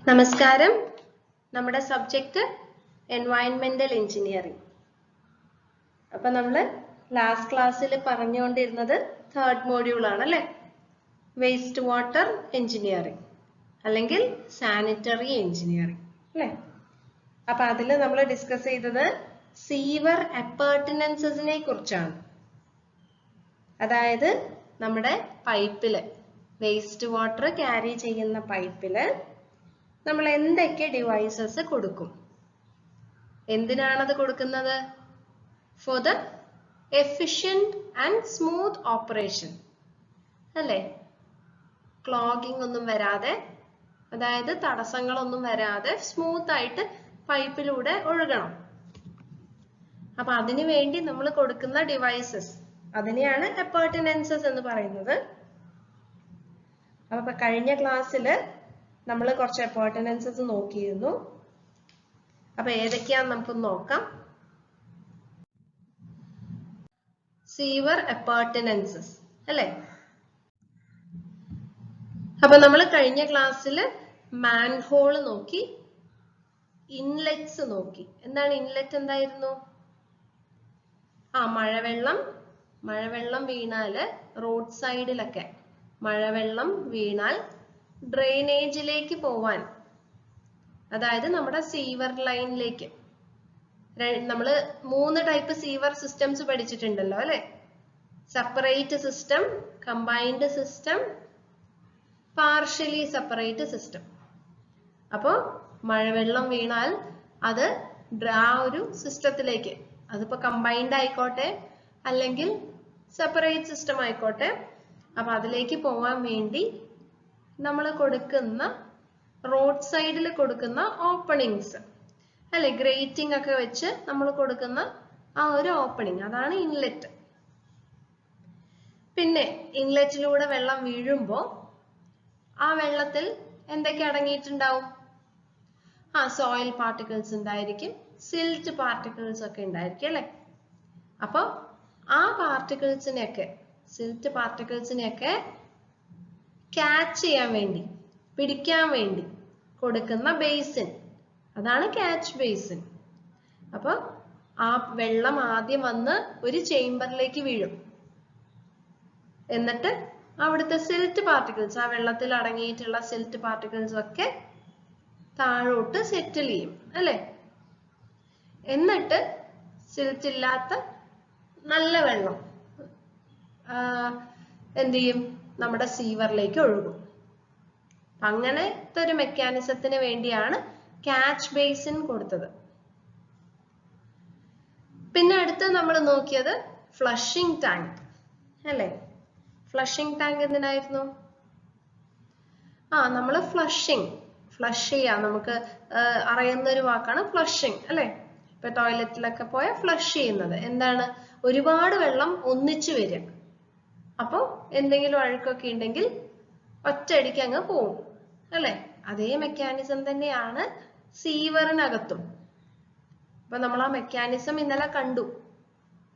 നമസ്കാരം. നമ്മുടെ subject എൻവയൺമെന്റൽ engineering. അപ്പൊ നമ്മൾ ലാസ്റ്റ് ക്ലാസ്സിൽ പറഞ്ഞുകൊണ്ടിരുന്നത് തേർഡ് മോഡ്യൂൾ ആണ് അല്ലേ? വേസ്റ്റ് വാട്ടർ എഞ്ചിനീയറിംഗ് അല്ലെങ്കിൽ സാനിറ്ററി എഞ്ചിനീയറിംഗ് അല്ലേ? അപ്പൊ അതിൽ നമ്മൾ ഡിസ്കസ് ചെയ്തത് സീവർ അപ്പർട്ടനൻസസിനെ കുറിച്ചാണ്. അതായത് നമ്മുടെ പൈപ്പില് വേസ്റ്റ് വാട്ടർ ക്യാരി ചെയ്യുന്ന പൈപ്പില് നമ്മൾ എന്തൊക്കെ ഡിവൈസസ് കൊടുക്കും? എന്തിനാണത് കൊടുക്കുന്നത്? For the efficient and smooth operation അല്ലേ? ക്ലോഗിംഗ് ഒന്നും വരാതെ, അതായത് തടസ്സങ്ങളൊന്നും വരാതെ സ്മൂത്ത് ആയിട്ട് പൈപ്പിലൂടെ ഒഴുകണം. അപ്പൊ അതിനു വേണ്ടി നമ്മൾ കൊടുക്കുന്ന ഡിവൈസസ്, അതിനെയാണ് അപ്പർട്ടനൻസസ് എന്ന് പറയുന്നത്. അപ്പൊ കഴിഞ്ഞ ക്ലാസ്സിൽ നമ്മൾ കുറച്ച് അപ്പർട്ടനൻസസ് നോക്കിയിരുന്നു. അപ്പൊ ഏതൊക്കെയാന്ന് നമുക്കൊന്ന് നോക്കാം. സീവർ അപ്പർട്ടനൻസസ് അല്ലേ? അപ്പൊ നമ്മൾ കഴിഞ്ഞ ക്ലാസ്സിൽ മാൻഹോൾ നോക്കി, ഇൻലെറ്റ്സ് നോക്കി. എന്താണ് ഇൻലെറ്റ്? എന്തായിരുന്നു? മഴവെള്ളം വീണാല് റോഡ് സൈഡിലൊക്കെ മഴവെള്ളം വീണാൽ ഡ്രെയിനേജിലേക്ക് പോവാൻ, അതായത് നമ്മുടെ സീവർ ലൈനിലേക്ക്. നമ്മൾ 3 ടൈപ്പ് സീവർ സിസ്റ്റംസ് പഠിച്ചിട്ടുണ്ടല്ലോ അല്ലെ? Separate system, combined system, partially separate system. അപ്പോൾ മഴവെള്ളം വീണാൽ അത് ആ ഒരു സിസ്റ്റത്തിലേക്ക്, അതിപ്പോ കമ്പൈൻഡ് ആയിക്കോട്ടെ അല്ലെങ്കിൽ സെപ്പറേറ്റ് സിസ്റ്റം ആയിക്കോട്ടെ, അപ്പൊ അതിലേക്ക് പോവാൻ വേണ്ടി നമ്മൾ കൊടുക്കുന്ന റോഡ് സൈഡിൽ കൊടുക്കുന്ന ഓപ്പണിങ്സ് അല്ലെ, ഗ്രേറ്റിംഗ് ഒക്കെ വെച്ച് നമ്മൾ കൊടുക്കുന്ന ആ ഒരു ഓപ്പണിങ്, അതാണ് ഇൻലെറ്റ്. പിന്നെ ഇൻലെറ്റിലൂടെ വെള്ളം വീഴുമ്പോ ആ വെള്ളത്തിൽ എന്തൊക്കെ അടങ്ങിയിട്ടുണ്ടാവും? സോയിൽ പാർട്ടിക്കിൾസ് ഉണ്ടായിരിക്കും, സിൽറ്റ് പാർട്ടിക്കിൾസ് ഒക്കെ ഉണ്ടായിരിക്കും അല്ലെ? അപ്പൊ ആ പാർട്ടിക്കിൾസിനെയൊക്കെ, സിൽറ്റ് പാർട്ടിക്കിൾസിനെയൊക്കെ ക്യാച്ച് ചെയ്യാൻ വേണ്ടി, പിടിക്കാൻ വേണ്ടി കൊടുക്കുന്ന ബേസിൻ, അതാണ് ക്യാച്ച് ബേസിൻ. അപ്പൊ ആ വെള്ളം ആദ്യം വന്ന് ഒരു ചേംബറിലേക്ക് വീഴും, എന്നിട്ട് അവിടുത്തെ സിൽറ്റ് പാർട്ടിക്കിൾസ്, ആ വെള്ളത്തിൽ അടങ്ങിയിട്ടുള്ള സിൽറ്റ് പാർട്ടിക്കിൾസ് ഒക്കെ താഴോട്ട് സെറ്റിൽ ചെയ്യും അല്ലെ? എന്നിട്ട് സിൽറ്റ് ഇല്ലാത്ത നല്ല വെള്ളം എന്ത് ചെയ്യും? നമ്മുടെ സീവറിലേക്ക് ഒഴുകും. അങ്ങനത്തെ ഒരു മെക്കാനിസത്തിന് വേണ്ടിയാണ് ക്യാച്ച് ബേസിൻ കൊടുത്തത്. പിന്നെ അടുത്ത് നമ്മൾ നോക്കിയത് ഫ്ലഷിംഗ് ടാങ്ക് അല്ലെ? ഫ്ലഷിംഗ് ടാങ്ക് എന്തിനായിരുന്നു? നമ്മൾ ഫ്ലഷ് ചെയ്യാം, നമുക്ക് അറിയുന്ന ഒരു വാക്കാണ് ഫ്ലഷിംഗ് അല്ലെ? ഇപ്പൊ ടോയ്ലറ്റിലൊക്കെ പോയ ഫ്ലഷ് ചെയ്യുന്നത് എന്താണ്? ഒരുപാട് വെള്ളം ഒന്നിച്ചു വരിക, അപ്പൊ എന്തെങ്കിലും അഴുക്കൊക്കെ ഉണ്ടെങ്കിൽ ഒറ്റയടിക്ക് അങ്ങ് പോവും അല്ലെ? അതേ മെക്കാനിസം തന്നെയാണ് സീവറിനകത്തും. അപ്പൊ നമ്മൾ ആ മെക്കാനിസം ഇന്നലെ കണ്ടു.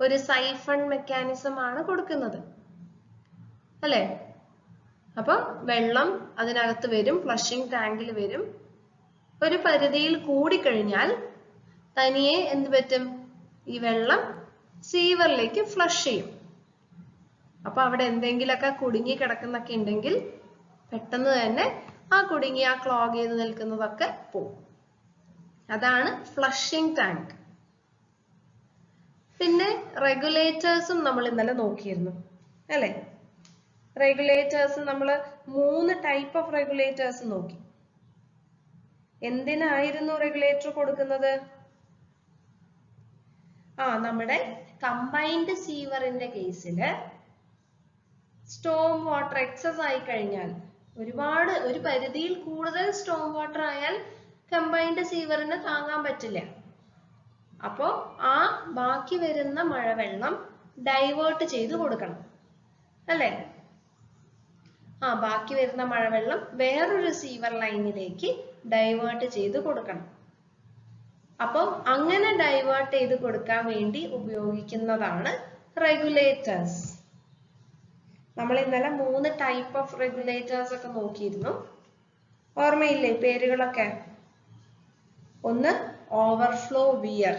ഒരു സൈഫൺ മെക്കാനിസം ആണ് കൊടുക്കുന്നത് അല്ലെ? അപ്പൊ വെള്ളം അതിനകത്ത് വരും, ഫ്ലഷിംഗ് ടാങ്കിൽ വരും. ഒരു പരിധിയിൽ കൂടിക്കഴിഞ്ഞാൽ തനിയെ എന്ത് പറ്റും? ഈ വെള്ളം സീവറിലേക്ക് ഫ്ലഷ് ചെയ്യും. അപ്പൊ അവിടെ എന്തെങ്കിലുമൊക്കെ കുടുങ്ങി കിടക്കുന്നൊക്കെ ഉണ്ടെങ്കിൽ പെട്ടെന്ന് തന്നെ ആ ക്ലോഗ് ചെയ്ത് നിൽക്കുന്നതൊക്കെ പോകും. അതാണ് ഫ്ലഷിംഗ് ടാങ്ക്. പിന്നെ റെഗുലേറ്റേഴ്സും നമ്മൾ ഇന്നലെ നോക്കിയിരുന്നു അല്ലെ? റെഗുലേറ്റേഴ്സ് നമ്മൾ 3 ടൈപ്പ് ഓഫ് റെഗുലേറ്റേഴ്സ് നോക്കി. എന്തിനായിരുന്നു റെഗുലേറ്റർ കൊടുക്കുന്നത്? നമ്മുടെ കമ്പൈൻഡ് സീവറിന്റെ കേസില് സ്റ്റോം വാട്ടർ എക്സസ് ആയി കഴിഞ്ഞാൽ, ഒരു പരിധിയിൽ കൂടുതൽ സ്റ്റോം വാട്ടർ ആയാൽ കമ്പൈൻഡ് സീവറിന് താങ്ങാൻ പറ്റില്ല. അപ്പോ ആ ബാക്കി വരുന്ന മഴവെള്ളം ഡൈവേർട്ട് ചെയ്ത് കൊടുക്കണം അല്ലെ? ബാക്കി വരുന്ന മഴവെള്ളം വേറൊരു സീവർ ലൈനിലേക്ക് ഡൈവേർട്ട് ചെയ്ത് കൊടുക്കണം. അപ്പൊ അങ്ങനെ ഡൈവേർട്ട് ചെയ്ത് കൊടുക്കാൻ വേണ്ടി ഉപയോഗിക്കുന്നതാണ് റെഗുലേറ്റേഴ്സ്. നമ്മൾ ഇന്നലെ 3 ടൈപ്പ് ഓഫ് റെഗുലേറ്റേഴ്സ് ഒക്കെ നോക്കിയിരുന്നു. ഓർമ്മയില്ലേ പേരുകളൊക്കെ? ഒന്ന് ഓവർഫ്ലോ വിയർ,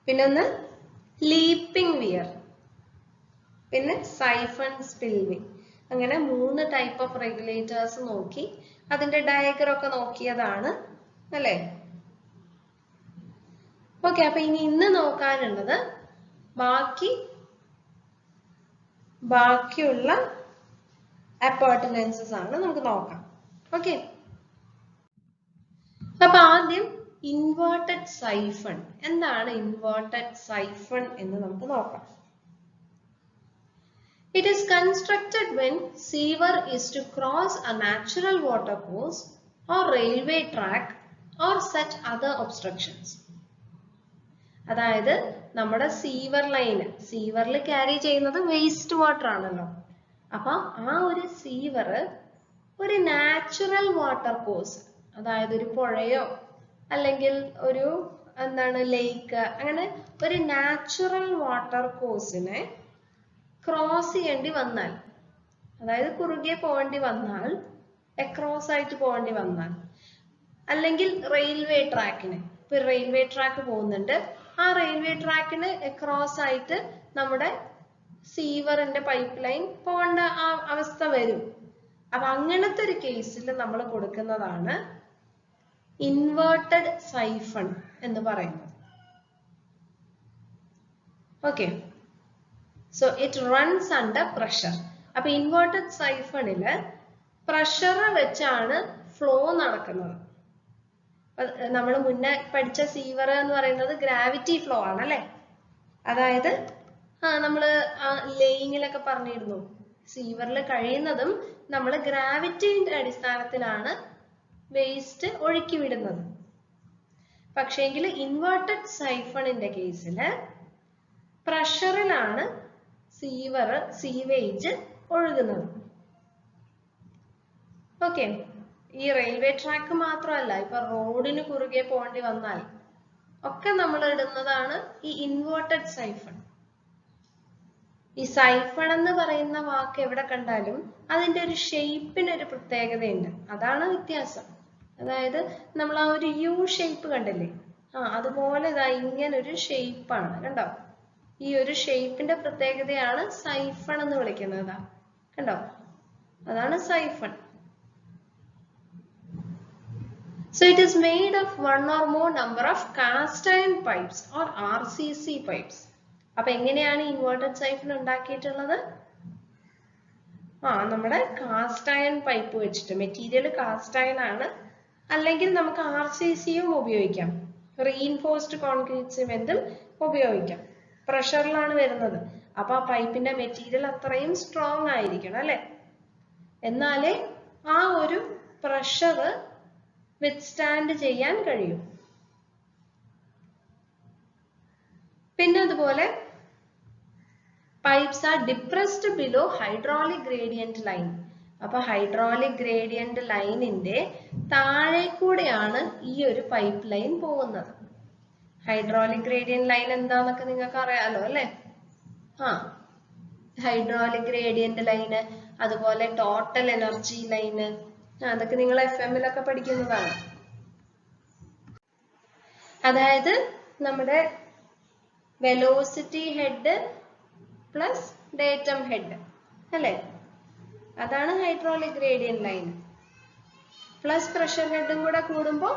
പിന്നൊന്ന് ലീപ്പിംഗ് വിയർ, പിന്നെ സൈഫൺ സ്പിൽവിംഗ്. അങ്ങനെ 3 ടൈപ്പ് ഓഫ് റെഗുലേറ്റേഴ്സ് നോക്കി അതിന്റെ ഡയഗ്രം ഒക്കെ നോക്കിയതാണ് അല്ലേ? ഓക്കെ, അപ്പൊ ഇന്ന് നോക്കാനുള്ളത് ബാക്കിയുള്ള appurtenances ആണ് നമുക്ക് നോക്കാം. ഓക്കെ, അപ്പൊ ആദ്യം ഇൻവേർട്ടഡ് സൈഫൺ. എന്താണ് ഇൻവേർട്ടഡ് സൈഫൺ എന്ന് നമുക്ക് നോക്കാം. It is constructed when sewer is to cross a natural water course or railway track or such other obstructions. അതായത് നമ്മുടെ സീവറിൽ ക്യാരി ചെയ്യുന്നത് വേസ്റ്റ് വാട്ടർ ആണല്ലോ. അപ്പൊ ആ ഒരു സീവർ ഒരു നാച്ചുറൽ വാട്ടർ കോഴ്സ്, അതായത് ഒരു പുഴയോ അല്ലെങ്കിൽ ഒരു ലേക്ക്, അങ്ങനെ ഒരു നാച്ചുറൽ വാട്ടർ കോഴ്സിനെ ക്രോസ് ചെയ്യേണ്ടി വന്നാൽ, അതായത് കുറുകെ പോകേണ്ടി വന്നാൽ, അക്രോസ് ആയിട്ട് പോകേണ്ടി വന്നാൽ, അല്ലെങ്കിൽ റെയിൽവേ ട്രാക്കിന്, ഇപ്പൊ റെയിൽവേ ട്രാക്ക് പോകുന്നുണ്ട്, ആ റെയിൽവേ ട്രാക്കിന് അക്രോസ് ആയിട്ട് നമ്മുടെ സീവറിന്റെ പൈപ്പ് ലൈൻ പോകേണ്ട ആ അവസ്ഥ വരും. അപ്പൊ അങ്ങനത്തെ ഒരു കേസിൽ നമ്മൾ കൊടുക്കുന്നതാണ് ഇൻവേർട്ടഡ് സൈഫൺ എന്ന് പറയുന്നത്. Okay, so it runs under pressure. അപ്പൊ ഇൻവേർട്ടഡ് സൈഫണില് പ്രഷർ വെച്ചാണ് ഫ്ലോ നടക്കുന്നത്. നമ്മൾ മുന്നേ പഠിച്ച സീവർ എന്ന് പറയുന്നത് ഗ്രാവിറ്റി ഫ്ലോ ആണ് അല്ലെ? അതായത് നമ്മള് ലെയിനിലൊക്കെ പറഞ്ഞിരുന്നു, സീവറിൽ കഴിയുന്നതും നമ്മൾ ഗ്രാവിറ്റിയുടെ അടിസ്ഥാനത്തിലാണ് വേസ്റ്റ് ഒഴുക്കി വിടുന്നത്. പക്ഷേങ്കിൽ ഇൻവേർട്ടഡ് സൈഫണിന്റെ കേസില് പ്രഷറിലാണ് സീവേജ് ഒഴുകുന്നത്. ഓക്കെ, ഈ റെയിൽവേ ട്രാക്ക് മാത്രമല്ല, ഇപ്പൊ റോഡിന് കുറുകെ പോകേണ്ടി വന്നാൽ ഒക്കെ നമ്മൾ ഇടുന്നതാണ് ഈ ഇൻവേർട്ടഡ് സൈഫൺ. ഈ സൈഫൺ എന്ന് പറയുന്ന വാക്ക് എവിടെ കണ്ടാലും അതിന്റെ ഒരു ഷേപ്പിന് ഒരു പ്രത്യേകതയുണ്ട്, അതാണ് വ്യത്യാസം. അതായത് നമ്മൾ ആ ഒരു യു ഷേപ്പ് കണ്ടില്ലേ, അതുപോലെ ഇങ്ങനൊരു ഷേപ്പാണ്, കണ്ടോ? ഈ ഒരു ഷേപ്പിന്റെ പ്രത്യേകതയാണ് സൈഫൺ എന്ന് വിളിക്കുന്നത്. കണ്ടോ, അതാണ് siphon. So it is made of one or more number of cast iron pipes or RCC pipes. അപ്പൊ എങ്ങനെയാണ് ഇൻവേർട്ടഡ് സൈഫൺ ഉണ്ടാക്കിയിട്ടുള്ളത്? നമ്മുടെ കാസ്റ്റ് അയൺ പൈപ്പ് വെച്ചിട്ട്, മെറ്റീരിയൽ കാസ്റ്റ് അയൺ ആണ്, അല്ലെങ്കിൽ നമുക്ക് RCCയും ഉപയോഗിക്കാം, റീഇൻഫോഴ്സ്ഡ് കോൺക്രീറ്റ് സിമെന്റും ഉപയോഗിക്കാം. പ്രഷറിലാണ് വരുന്നത്, അപ്പൊ ആ പൈപ്പിന്റെ മെറ്റീരിയൽ അത്രയും സ്ട്രോങ് ആയിരിക്കണം അല്ലെ? എന്നാലേ ആ ഒരു പ്രഷർ വിത്ത്സ്റ്റാൻഡ് ചെയ്യാൻ കഴിയും. പിന്നെ അതുപോലെ pipes are depressed below hydraulic gradient line. അപ്പൊ ഹൈഡ്രോളിക് ഗ്രേഡിയന്റ് ലൈനിന്റെ താഴെ കൂടെയാണ് ഈ ഒരു പൈപ്പ് ലൈൻ പോകുന്നത്. ഹൈഡ്രോളിക് ഗ്രേഡിയന്റ് ലൈൻ എന്താന്നൊക്കെ നിങ്ങൾക്ക് അറിയാലോ അല്ലെ? ഹൈഡ്രോളിക് ഗ്രേഡിയന്റ് ലൈന്, അതുപോലെ ടോട്ടൽ എനർജി ലൈന്, അതൊക്കെ നിങ്ങൾ FM-ലൊക്കെ പഠിക്കുന്നതാണ്. അതായത് നമ്മുടെ velocity head plus datum head അല്ലെ? അതാണ് hydraulic gradient line. Plus pressure ഹെഡും കൂടെ കൂടുമ്പോ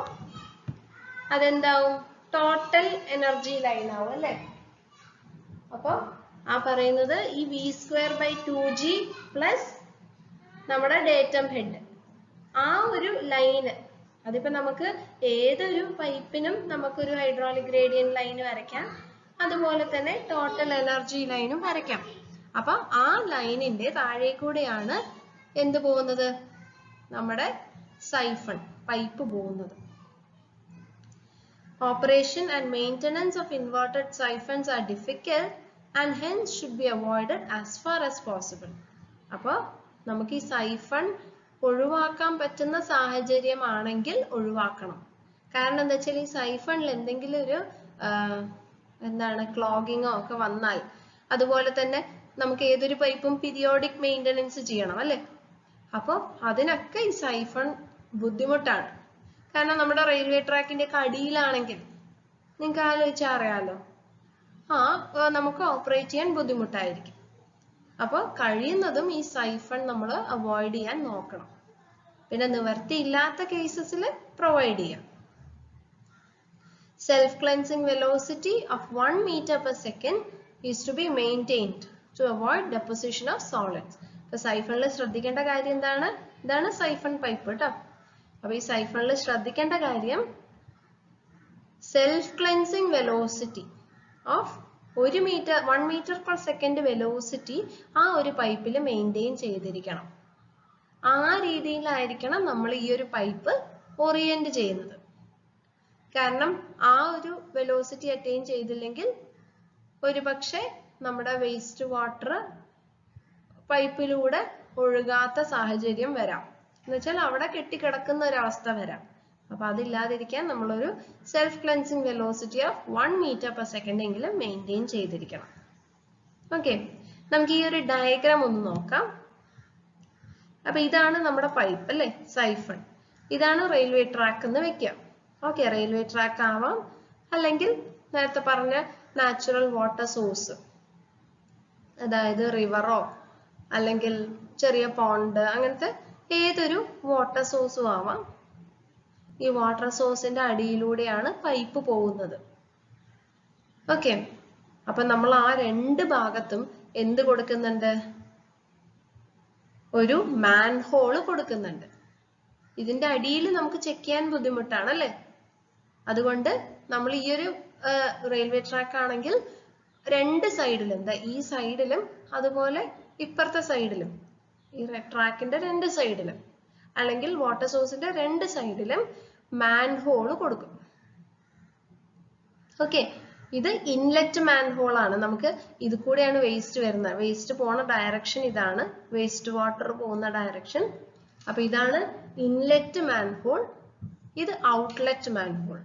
അതെന്താവും? ടോട്ടൽ എനർജി ലൈൻ ആവും അല്ലെ? അപ്പൊ പറയുന്നത് ഈ V²/2G പ്ലസ് നമ്മുടെ ഡേറ്റം ഹെഡ്, ആ ഒരു ലൈന്, അതിപ്പോ നമുക്ക് ഏതൊരു പൈപ്പിനും നമുക്കൊരു ഹൈഡ്രോളിക് ഗ്രേഡിയന്റ് ലൈൻ വരയ്ക്കാം, അതുപോലെ തന്നെ ടോട്ടൽ എനർജി ലൈനും വരയ്ക്കാം. അപ്പൊ ആ ലൈനിന്റെ താഴെ കൂടെയാണ് എന്ത് പോകുന്നത്? നമ്മുടെ സൈഫൺ പൈപ്പ് പോകുന്നത്. Operation and maintenance of inverted siphons are difficult and hence should be avoided as far as possible. അപ്പോൾ നമുക്ക് ഈ സൈഫൺ ഒഴിവാക്കാൻ പറ്റുന്ന സാഹചര്യമാണെങ്കിൽ ഒഴിവാക്കണം. കാരണം എന്താ വെച്ചാൽ ഈ സൈഫണിൽ എന്തെങ്കിലും ഒരു ക്ലോഗിങ്ങോ ഒക്കെ വന്നാൽ, അതുപോലെ തന്നെ നമുക്ക് ഏതൊരു പൈപ്പും പീരിയോഡിക് മെയിൻ്റനൻസ് ചെയ്യണം അല്ലെ? അപ്പോൾ അതിനൊക്കെ ഈ സൈഫൺ ബുദ്ധിമുട്ടാണ്. കാരണം നമ്മുടെ റെയിൽവേ ട്രാക്കിന്റെ ഒക്കെ അടിയിലാണെങ്കിൽ നിങ്ങൾക്ക് ആലോചിച്ചാൽ അറിയാലോ, നമുക്ക് ഓപ്പറേറ്റ് ചെയ്യാൻ ബുദ്ധിമുട്ടായിരിക്കും. അപ്പോൾ കഴിയുന്നതും ഈ സൈഫൺ നമ്മൾ അവോയ്ഡ് ചെയ്യാൻ നോക്കണം. പിന്നെ നിവർത്തിയില്ലാത്ത കേസസിൽ പ്രൊവൈഡ് ചെയ്യാം. Self cleansing velocity of 1 meter per second is to be maintained to avoid deposition of solids. അപ്പോൾ സൈഫണിൽ ശ്രദ്ധിക്കേണ്ട കാര്യം എന്താണ്? ഇതാണ് സൈഫൺ പൈപ്പ് കേട്ടോ. അപ്പൊ ഈ സൈഫണിൽ ശ്രദ്ധിക്കേണ്ട കാര്യം self cleansing velocity of 1 meter per second velocity ആ ഒരു പൈപ്പിൽ മെയിൻറ്റെയിൻ ചെയ്തിരിക്കണം. ആ രീതിയിലായിരിക്കണം നമ്മൾ ഈ ഒരു പൈപ്പ് ഓറിയന്റ് ചെയ്യുന്നത്. കാരണം ആ ഒരു വെലോസിറ്റി അറ്റൈൻ ചെയ്തില്ലെങ്കിൽ ഒരുപക്ഷെ നമ്മുടെ വേസ്റ്റ് വാട്ടർ പൈപ്പിലൂടെ ഒഴുകാത്ത സാഹചര്യം വരാം. എന്നുവെച്ചാൽ അവിടെ കെട്ടിക്കിടക്കുന്ന ഒരു അവസ്ഥ വരാം. അപ്പൊ അതില്ലാതിരിക്കാൻ നമ്മളൊരു self cleansing velocity of 1 meter per second എങ്കിലും മെയിൻറ്റെയിൻ ചെയ്തിരിക്കണം. ഓക്കെ, നമുക്ക് ഈ ഒരു ഡയഗ്രാം ഒന്ന് നോക്കാം. അപ്പൊ ഇതാണ് നമ്മുടെ പൈപ്പ് അല്ലെ, സൈഫൺ. ഇതാണ് റെയിൽവേ ട്രാക്ക് എന്ന് വെക്കാം. ഓക്കെ, റെയിൽവേ ട്രാക്ക് ആവാം, അല്ലെങ്കിൽ നേരത്തെ പറഞ്ഞ നാച്ചുറൽ വാട്ടർ സോഴ്സ്, അതായത് റിവറോ അല്ലെങ്കിൽ ചെറിയ പോണ്ട്, അങ്ങനത്തെ ഏതൊരു വാട്ടർ സോഴ്സും ആവാം. ഈ വാട്ടർ സോഴ്സിന്റെ അടിയിലൂടെയാണ് പൈപ്പ് പോകുന്നത്. ഓക്കെ, അപ്പൊ നമ്മൾ ആ രണ്ട് ഭാഗത്തും എന്ത് കൊടുക്കുന്നുണ്ട്? ഒരു മാൻ ഹോള് കൊടുക്കുന്നുണ്ട്. ഇതിന്റെ അടിയിൽ നമുക്ക് ചെക്ക് ചെയ്യാൻ ബുദ്ധിമുട്ടാണ് അല്ലെ. അതുകൊണ്ട് നമ്മൾ ഈ ഒരു റെയിൽവേ ട്രാക്ക് ആണെങ്കിൽ രണ്ട് സൈഡിലും, ഈ സൈഡിലും അതുപോലെ ഇപ്പുറത്തെ സൈഡിലും, ഈ ട്രാക്കിന്റെ രണ്ട് സൈഡിലും അല്ലെങ്കിൽ വാട്ടർ സോഴ്സിന്റെ രണ്ട് സൈഡിലും മാൻ ഹോള് കൊടുക്കും. ഓക്കെ, ഇത് ഇൻലെറ്റ് മാൻ ഹോൾ ആണ്. നമുക്ക് ഇത് കൂടെയാണ് വേസ്റ്റ് വരുന്നത്. വേസ്റ്റ് പോണ ഡയറക്ഷൻ ഇതാണ്, വേസ്റ്റ് വാട്ടർ പോകുന്ന ഡയറക്ഷൻ. അപ്പൊ ഇതാണ് ഇൻലെറ്റ് മാൻ ഹോൾ, ഇത് ഔട്ട്ലെറ്റ് മാൻ ഹോൾ,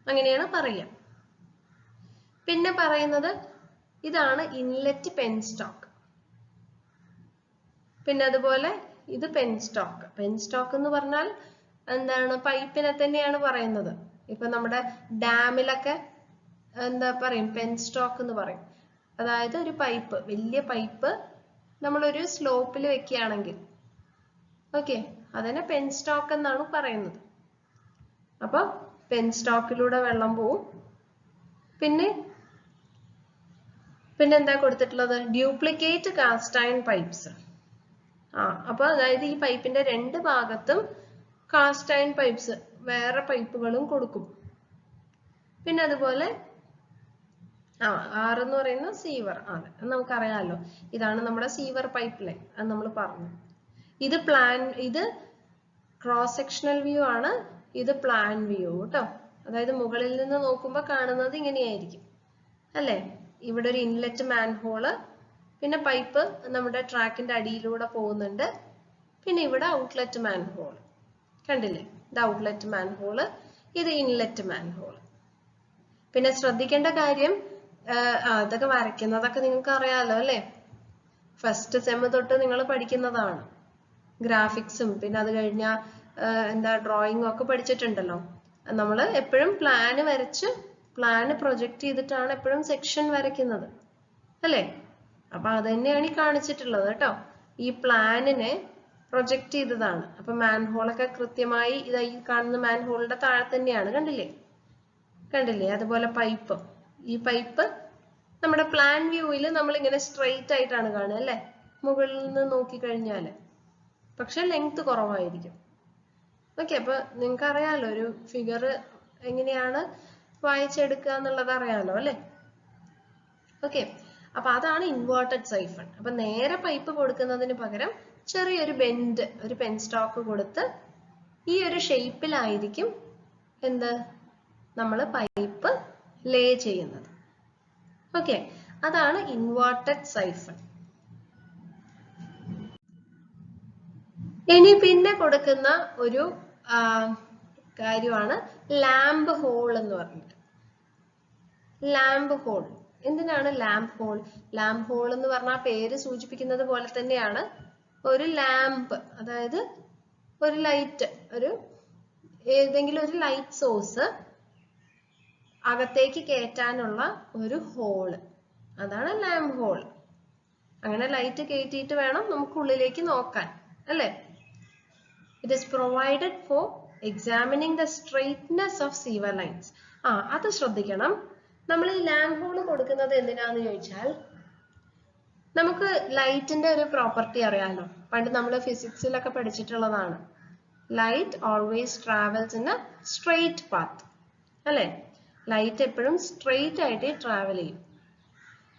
അങ്ങനെയാണ് പറയുക. പിന്നെ പറയുന്നത് ഇതാണ് ഇൻലെറ്റ് പെൻ സ്റ്റോക്ക്. പിന്നെ അതുപോലെ ഇത് പെൻ സ്റ്റോക്ക്. പെൻ സ്റ്റോക്ക് എന്ന് പറഞ്ഞാൽ എന്താണ്? പൈപ്പിനെ തന്നെയാണ് പറയുന്നത്. ഇപ്പൊ നമ്മുടെ ഡാമിലൊക്കെ എന്താ പറയും? പെൻ സ്റ്റോക്ക് എന്ന് പറയും. അതായത് ഒരു പൈപ്പ്, വലിയ പൈപ്പ് നമ്മളൊരു സ്ലോപ്പിൽ വെക്കുകയാണെങ്കിൽ, ഓക്കെ, അതിനെ പെൻ സ്റ്റോക്ക് എന്നാണ് പറയുന്നത്. അപ്പൊ പെൻ സ്റ്റോക്കിലൂടെ വെള്ളം പോവും. പിന്നെ എന്താ കൊടുത്തിട്ടുള്ളത്? Duplicate cast iron pipes. അപ്പൊ അതായത് ഈ പൈപ്പിന്റെ രണ്ട് ഭാഗത്തും കാസ്റ്റ് അയൺ പൈപ്സ്, വേറെ പൈപ്പുകളും കൊടുക്കും. പിന്നെ അതുപോലെ 6 എന്ന് പറയുന്ന സീവർ ആണ്, നമുക്കറിയാമല്ലോ. ഇതാണ് നമ്മുടെ സീവർ പൈപ്പ് ലൈൻ, അത് നമ്മൾ പറഞ്ഞു. ഇത് ക്രോസ് സെക്ഷണൽ വ്യൂ ആണ്, ഇത് പ്ലാൻ വ്യൂ കേട്ടോ. അതായത് മുകളിൽ നിന്ന് നോക്കുമ്പോൾ കാണുന്നത് ഇങ്ങനെയായിരിക്കും അല്ലേ. ഇവിടെ ഒരു ഇൻലെറ്റ് മാൻ ഹോള്, പിന്നെ പൈപ്പ് നമ്മുടെ ട്രാക്കിന്റെ അടിയിലൂടെ പോകുന്നുണ്ട്. പിന്നെ ഇവിടെ ഔട്ട്ലെറ്റ് മാൻ ഹോൾ കണ്ടില്ലേ? ഇത് ഔട്ട്ലെറ്റ് മാൻ ഹോള്, ഇത് ഇൻലെറ്റ് മാൻ ഹോൾ. പിന്നെ ശ്രദ്ധിക്കേണ്ട കാര്യം, അതൊക്കെ വരയ്ക്കുന്നതൊക്കെ നിങ്ങൾക്ക് അറിയാലോ അല്ലേ. ഫസ്റ്റ് സെം തൊട്ട് നിങ്ങൾ പഠിക്കുന്നതാണ്. ഗ്രാഫിക്സും പിന്നെ അത് കഴിഞ്ഞാൽ ഡ്രോയിങ്ങും ഒക്കെ പഠിച്ചിട്ടുണ്ടല്ലോ. നമ്മൾ എപ്പോഴും പ്ലാന് വരച്ച് പ്ലാന് പ്രൊജക്ട് ചെയ്തിട്ടാണ് എപ്പോഴും സെക്ഷൻ വരയ്ക്കുന്നത് അല്ലേ. അപ്പൊ അത് തന്നെയാണ് ഈ കാണിച്ചിട്ടുള്ളത് കേട്ടോ. ഈ പ്ലാനിനെ പ്രൊജക്ട് ചെയ്തതാണ്. അപ്പൊ മാൻഹോളൊക്കെ കൃത്യമായി ഈ കാണുന്ന മാൻഹോളിന്റെ താഴെ തന്നെയാണ്, കണ്ടില്ലേ? അതുപോലെ പൈപ്പ്, ഈ പൈപ്പ് നമ്മുടെ പ്ലാൻ വ്യൂവിൽ നമ്മൾ ഇങ്ങനെ സ്ട്രെയിറ്റ് ആയിട്ടാണ് കാണുക അല്ലെ, മുകളിൽ നിന്ന് നോക്കിക്കഴിഞ്ഞാല്. പക്ഷെ ലെങ്ത് കുറവായിരിക്കും. ഓക്കെ, അപ്പൊ നിങ്ങൾക്ക് അറിയാലോ ഒരു ഫിഗർ എങ്ങനെയാണ് വായിച്ചെടുക്കുക എന്നുള്ളത് അറിയാലോ അല്ലെ. ഓക്കെ, അപ്പൊ അതാണ് ഇൻവേർട്ടഡ് സൈഫൺ. അപ്പൊ നേരെ പൈപ്പ് കൊടുക്കുന്നതിന് പകരം ചെറിയൊരു ബെൻഡ്, ഒരു പെൻ സ്റ്റോക്ക് കൊടുത്ത് ഈ ഒരു ഷേപ്പിലായിരിക്കും നമ്മൾ പൈപ്പ് ലേ ചെയ്യുന്നത്. ഓക്കെ, അതാണ് ഇൻവേർട്ടഡ് സൈഫൺ. ഇനി പിന്നെ കൊടുക്കുന്ന ഒരു കാര്യമാണ് ലാമ്പ് ഹോൾ എന്ന് പറഞ്ഞിട്ട്. ലാമ്പ് ഹോൾ എന്തിനാണ് ലാമ്പ് ഹോൾ? ലാമ്പ് ഹോൾ എന്ന് പറഞ്ഞാൽ പേര് സൂചിപ്പിക്കുന്നത് പോലെ തന്നെയാണ് ഒരു ലാമ്പ്, അതായത് ഒരു ലൈറ്റ്, ഏതെങ്കിലും ഒരു ലൈറ്റ് സോഴ്സ് അകത്തേക്ക് കയറ്റാനുള്ള ഒരു ഹോള്, അതാണ് ലാമ്പ് ഹോൾ. അങ്ങനെ ലൈറ്റ് കയറ്റിയിട്ട് വേണം നമുക്ക് ഉള്ളിലേക്ക് നോക്കാൻ, അല്ലേ? It is provided for examining the straightness of sewer lines. അത് ശ്രദ്ധിക്കണം. നമ്മൾ ഈ ലാമ്പ് ഹോൾ കൊടുക്കുന്നത് എന്തിനാന്ന് ചോദിച്ചാൽ, നമുക്ക് ലൈറ്റിന്റെ ഒരു പ്രോപ്പർട്ടി അറിയാലോ, പണ്ട് നമ്മൾ ഫിസിക്സിലൊക്കെ പഠിച്ചിട്ടുള്ളതാണ്. Light always travels in a straight path, അല്ലേ? ലൈറ്റ് എപ്പോഴും സ്ട്രെയിറ്റ് ആയിട്ട് ട്രാവൽ ചെയ്യും.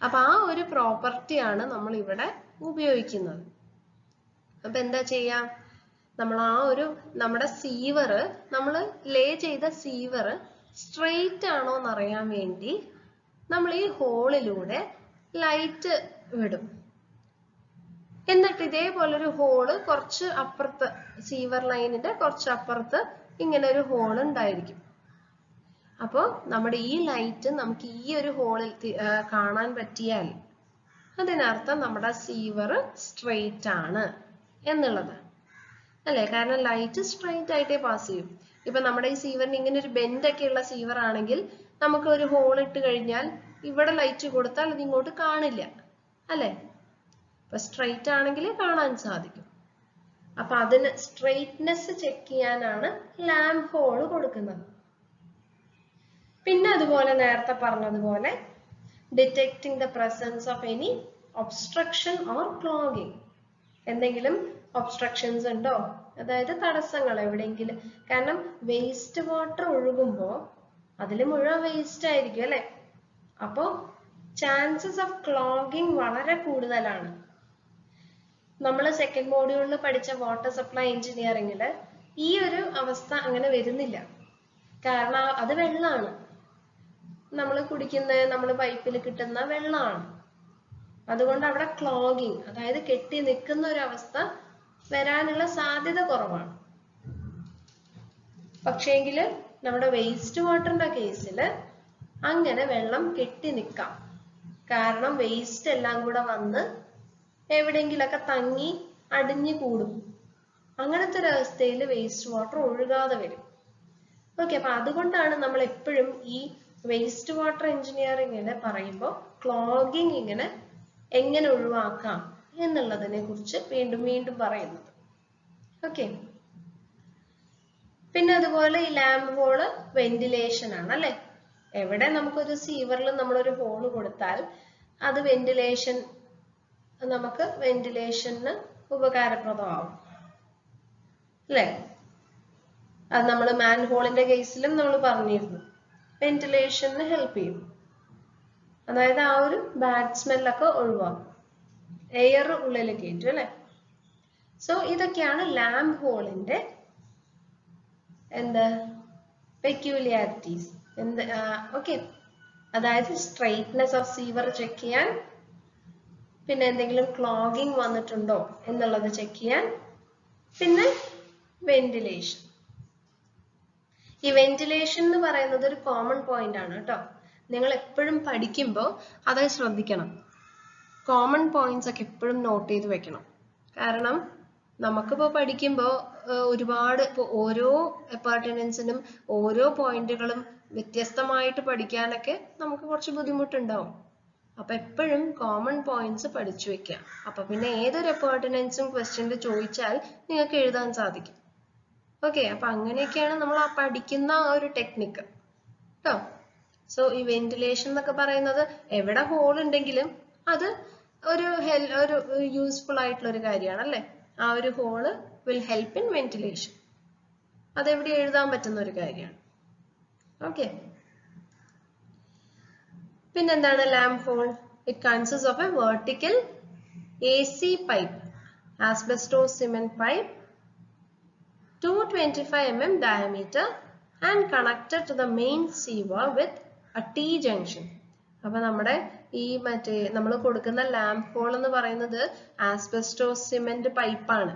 അപ്പൊ ആ ഒരു പ്രോപ്പർട്ടിയാണ് നമ്മൾ ഇവിടെ ഉപയോഗിക്കുന്നത്. അപ്പൊ എന്താ ചെയ്യാം, നമ്മൾ നമ്മുടെ സീവർ, നമ്മൾ ലേ ചെയ്ത സീവർ സ്ട്രെയിറ്റ് ആണോ എന്നറിയാൻ വേണ്ടി നമ്മൾ ഈ ഹോളിലൂടെ ലൈറ്റ് വിടും. എന്നിട്ട് ഇതേപോലൊരു ഹോള് കുറച്ച് അപ്പുറത്ത്, സീവർ ലൈനിന്റെ കുറച്ച് അപ്പുറത്ത് ഇങ്ങനെ ഒരു ഹോൾ ഉണ്ടായിരിക്കും. അപ്പോൾ നമ്മുടെ ഈ ലൈറ്റ് നമുക്ക് ഈ ഒരു ഹോളിൽ കാണാൻ പറ്റിയാൽ അതിനർത്ഥം നമ്മുടെ സീവർ സ്ട്രെയിറ്റ് ആണ് എന്നുള്ളത്, അല്ലേ? കാരണം ലൈറ്റ് സ്ട്രെയിറ്റ് ആയിട്ടേ പാസ് ചെയ്യും. ഇപ്പൊ നമ്മുടെ ഈ സീവറിന് ഇങ്ങനെ ഒരു ബെൻഡ് ഒക്കെ ഉള്ള സീവർ ആണെങ്കിൽ നമുക്ക് ഒരു ഹോൾ ഇട്ട് കഴിഞ്ഞാൽ ഇവിടെ ലൈറ്റ് കൊടുത്താൽ അത് ഇങ്ങോട്ട് കാണില്ല, അല്ലേ? അപ്പൊ സ്ട്രെയിറ്റ് ആണെങ്കിൽ കാണാൻ സാധിക്കും. അപ്പൊ അതിന് സ്ട്രെയിറ്റ്നെസ് ചെക്ക് ചെയ്യാനാണ് ലാമ്പ് ഹോൾ കൊടുക്കുന്നത്. പിന്നെ അതുപോലെ നേരത്തെ പറഞ്ഞതുപോലെ detecting the presence of any obstruction or clogging. എന്തെങ്കിലും ഒബ്സ്ട്രക്ഷൻസ് ഉണ്ടോ, അതായത് തടസ്സങ്ങൾ എവിടെയെങ്കിലും. കാരണം വേസ്റ്റ് വാട്ടർ ഒഴുകുമ്പോൾ അതിൽ മുഴുവൻ വേസ്റ്റ് ആയിരിക്കും, അല്ലെ? അപ്പോ ചാൻസസ് ഓഫ് ക്ലോഗിങ് വളരെ കൂടുതലാണ്. നമ്മൾ സെക്കൻഡ് മോഡ്യൂളിൽ പഠിച്ച വാട്ടർ സപ്ലൈ എഞ്ചിനീയറിംഗിൽ ഈ ഒരു അവസ്ഥ അങ്ങനെ വരുന്നില്ല. കാരണം അത് വെള്ളമാണ്, നമ്മൾ കുടിക്കുന്ന, നമ്മൾ പൈപ്പിൽ കിട്ടുന്ന വെള്ളമാണ്. അതുകൊണ്ട് അവിടെ ക്ലോഗിങ്, അതായത് കെട്ടി നിൽക്കുന്ന ഒരു അവസ്ഥ വരാനുള്ള സാധ്യത കുറവാണ്. പക്ഷേങ്കിൽ നമ്മുടെ വേസ്റ്റ് വാട്ടറിന്റെ കേസിൽ അങ്ങനെ വെള്ളം കെട്ടി നിൽക്കാം. കാരണം വേസ്റ്റ് എല്ലാം കൂടെ വന്ന് എവിടെയെങ്കിലൊക്കെ തങ്ങി അടിഞ്ഞു കൂടും. അങ്ങനത്തെ ഒരു അവസ്ഥയിൽ വേസ്റ്റ് വാട്ടർ ഒഴുകാതെ വരും. ഓക്കെ, അപ്പൊ അതുകൊണ്ടാണ് നമ്മൾ എപ്പോഴും ഈ വേസ്റ്റ് വാട്ടർ എഞ്ചിനീയറിംഗിൽ പറയുമ്പോൾ ക്ലോഗിങ് എങ്ങനെ ഒഴിവാക്കാം എന്നുള്ളതിനെ കുറിച്ച് വീണ്ടും വീണ്ടും പറയുന്നത്. ഓക്കെ, പിന്നെ അതുപോലെ ഈ ലാമ്പ് ഹോള് വെന്റിലേഷൻ ആണ്, അല്ലെ? എവിടെ നമുക്കൊരു സീവറിൽ നമ്മളൊരു ഹോള് കൊടുത്താൽ അത് നമുക്ക് വെന്റിലേഷന് ഉപകാരപ്രദമാവും, അല്ലെ? അത് നമ്മൾ മാൻ ഹോളിന്റെ കേസിലും നമ്മൾ പറഞ്ഞിരുന്നു, വെന്റിലേഷന് ഹെൽപ്പ് ചെയ്യും. അതായത് ആ ഒരു ബാഡ് സ്മെല്ലൊക്കെ ഒഴിവാക്കും, എയർ ഉള്ളിൽ കയറ്റും, അല്ലെ? സോ ഇതൊക്കെയാണ് ലാമ്പ് ഹോളിന്റെ പെക്യൂലിയാരിറ്റീസ്. ഓക്കെ, അതായത് സ്ട്രെയിറ്റ്നെസ് ഓഫ് സീവർ ചെക്ക് ചെയ്യാൻ, പിന്നെ എന്തെങ്കിലും ക്ലോഗിങ് വന്നിട്ടുണ്ടോ എന്നുള്ളത് ചെക്ക് ചെയ്യാൻ, പിന്നെ വെന്റിലേഷൻ. ഈ വെന്റിലേഷൻ എന്ന് പറയുന്നത് ഒരു കോമൺ പോയിന്റ് ആണ് കേട്ടോ. നിങ്ങൾ എപ്പോഴും പഠിക്കുമ്പോൾ അത് ശ്രദ്ധിക്കണം. കോമൺ പോയിന്റ്സ് ഒക്കെ എപ്പോഴും നോട്ട് ചെയ്ത് വെക്കണം. കാരണം നമുക്കിപ്പോൾ പഠിക്കുമ്പോൾ ഒരുപാട്, ഇപ്പോൾ ഓരോ അപ്പാർട്ട്മെന്റ്സിനും ഓരോ പോയിന്റുകളും വ്യത്യസ്തമായിട്ട് പഠിക്കാനൊക്കെ നമുക്ക് കുറച്ച് ബുദ്ധിമുട്ടുണ്ടാവും. അപ്പൊ എപ്പോഴും കോമൺ പോയിന്റ്സ് പഠിച്ചു വെക്കുക. അപ്പൊ പിന്നെ ഏതൊരു അപ്പാർട്ട്മെന്റ്സും ക്വസ്റ്റ്യനിൽ ചോദിച്ചാൽ നിങ്ങൾക്ക് എഴുതാൻ സാധിക്കും. ഓക്കെ, അപ്പൊ അങ്ങനെയൊക്കെയാണ് നമ്മൾ ആ പഠിക്കുന്ന ഒരു ടെക്നിക്ക് കേട്ടോ. സോ ഈ വെന്റിലേഷൻ എന്നൊക്കെ പറയുന്നത് എവിടെ ഹോൾ ഉണ്ടെങ്കിലും അത് ഒരു യൂസ്ഫുൾ ആയിട്ടുള്ള ഒരു കാര്യമാണ്, അല്ലേ? ആ ഒരു hole will help in ventilation. അതെവിടെ എഴുതാൻ പറ്റുന്ന ഒരു കാര്യമാണ്. ഓക്കെ, പിന്നെന്താണ് lamp hole? It consist of a vertical AC pipe, asbestos cement pipe, 225 mm diameter and connected to the main seawall with a T-junction. അപ്പൊ നമ്മുടെ ഈ നമ്മൾ കൊടുക്കുന്ന ലാമ്പ് ഹോൾ എന്ന് പറയുന്നത് ആസ്ബെസ്റ്റോസ് സിമെന്റ് പൈപ്പാണ്.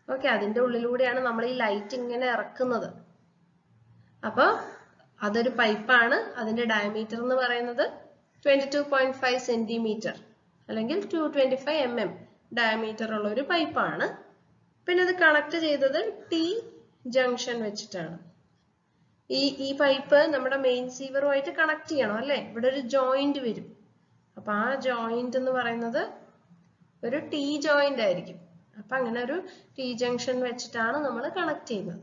ഓക്കെ, അതിന്റെ ഉള്ളിലൂടെയാണ് നമ്മൾ ഈ ലൈറ്റ് ഇങ്ങനെ ഇറക്കുന്നത്. അപ്പൊ അതൊരു പൈപ്പാണ്. അതിന്റെ ഡയമീറ്റർ എന്ന് പറയുന്നത് 22.5 സെന്റിമീറ്റർ അല്ലെങ്കിൽ 225 mm ഡയമീറ്റർ ഉള്ള ഒരു പൈപ്പാണ്. പിന്നെ ഇത് കണക്ട് ചെയ്തത് T ജംഗ്ഷൻ വെച്ചിട്ടാണ്. ഈ പൈപ്പ് നമ്മുടെ മെയിൻ സീവറുമായിട്ട് കണക്ട് ചെയ്യണം അല്ലേ? ഇവിടെ ഒരു ജോയിന്റ് വരും. അപ്പൊ ആ ജോയിന്റ് എന്ന് പറയുന്നത് ഒരു T ജോയിന്റ് ആയിരിക്കും. അപ്പൊ അങ്ങനെ ഒരു T ജംഗ്ഷൻ വെച്ചിട്ടാണ് നമ്മൾ കണക്ട് ചെയ്യുന്നത്.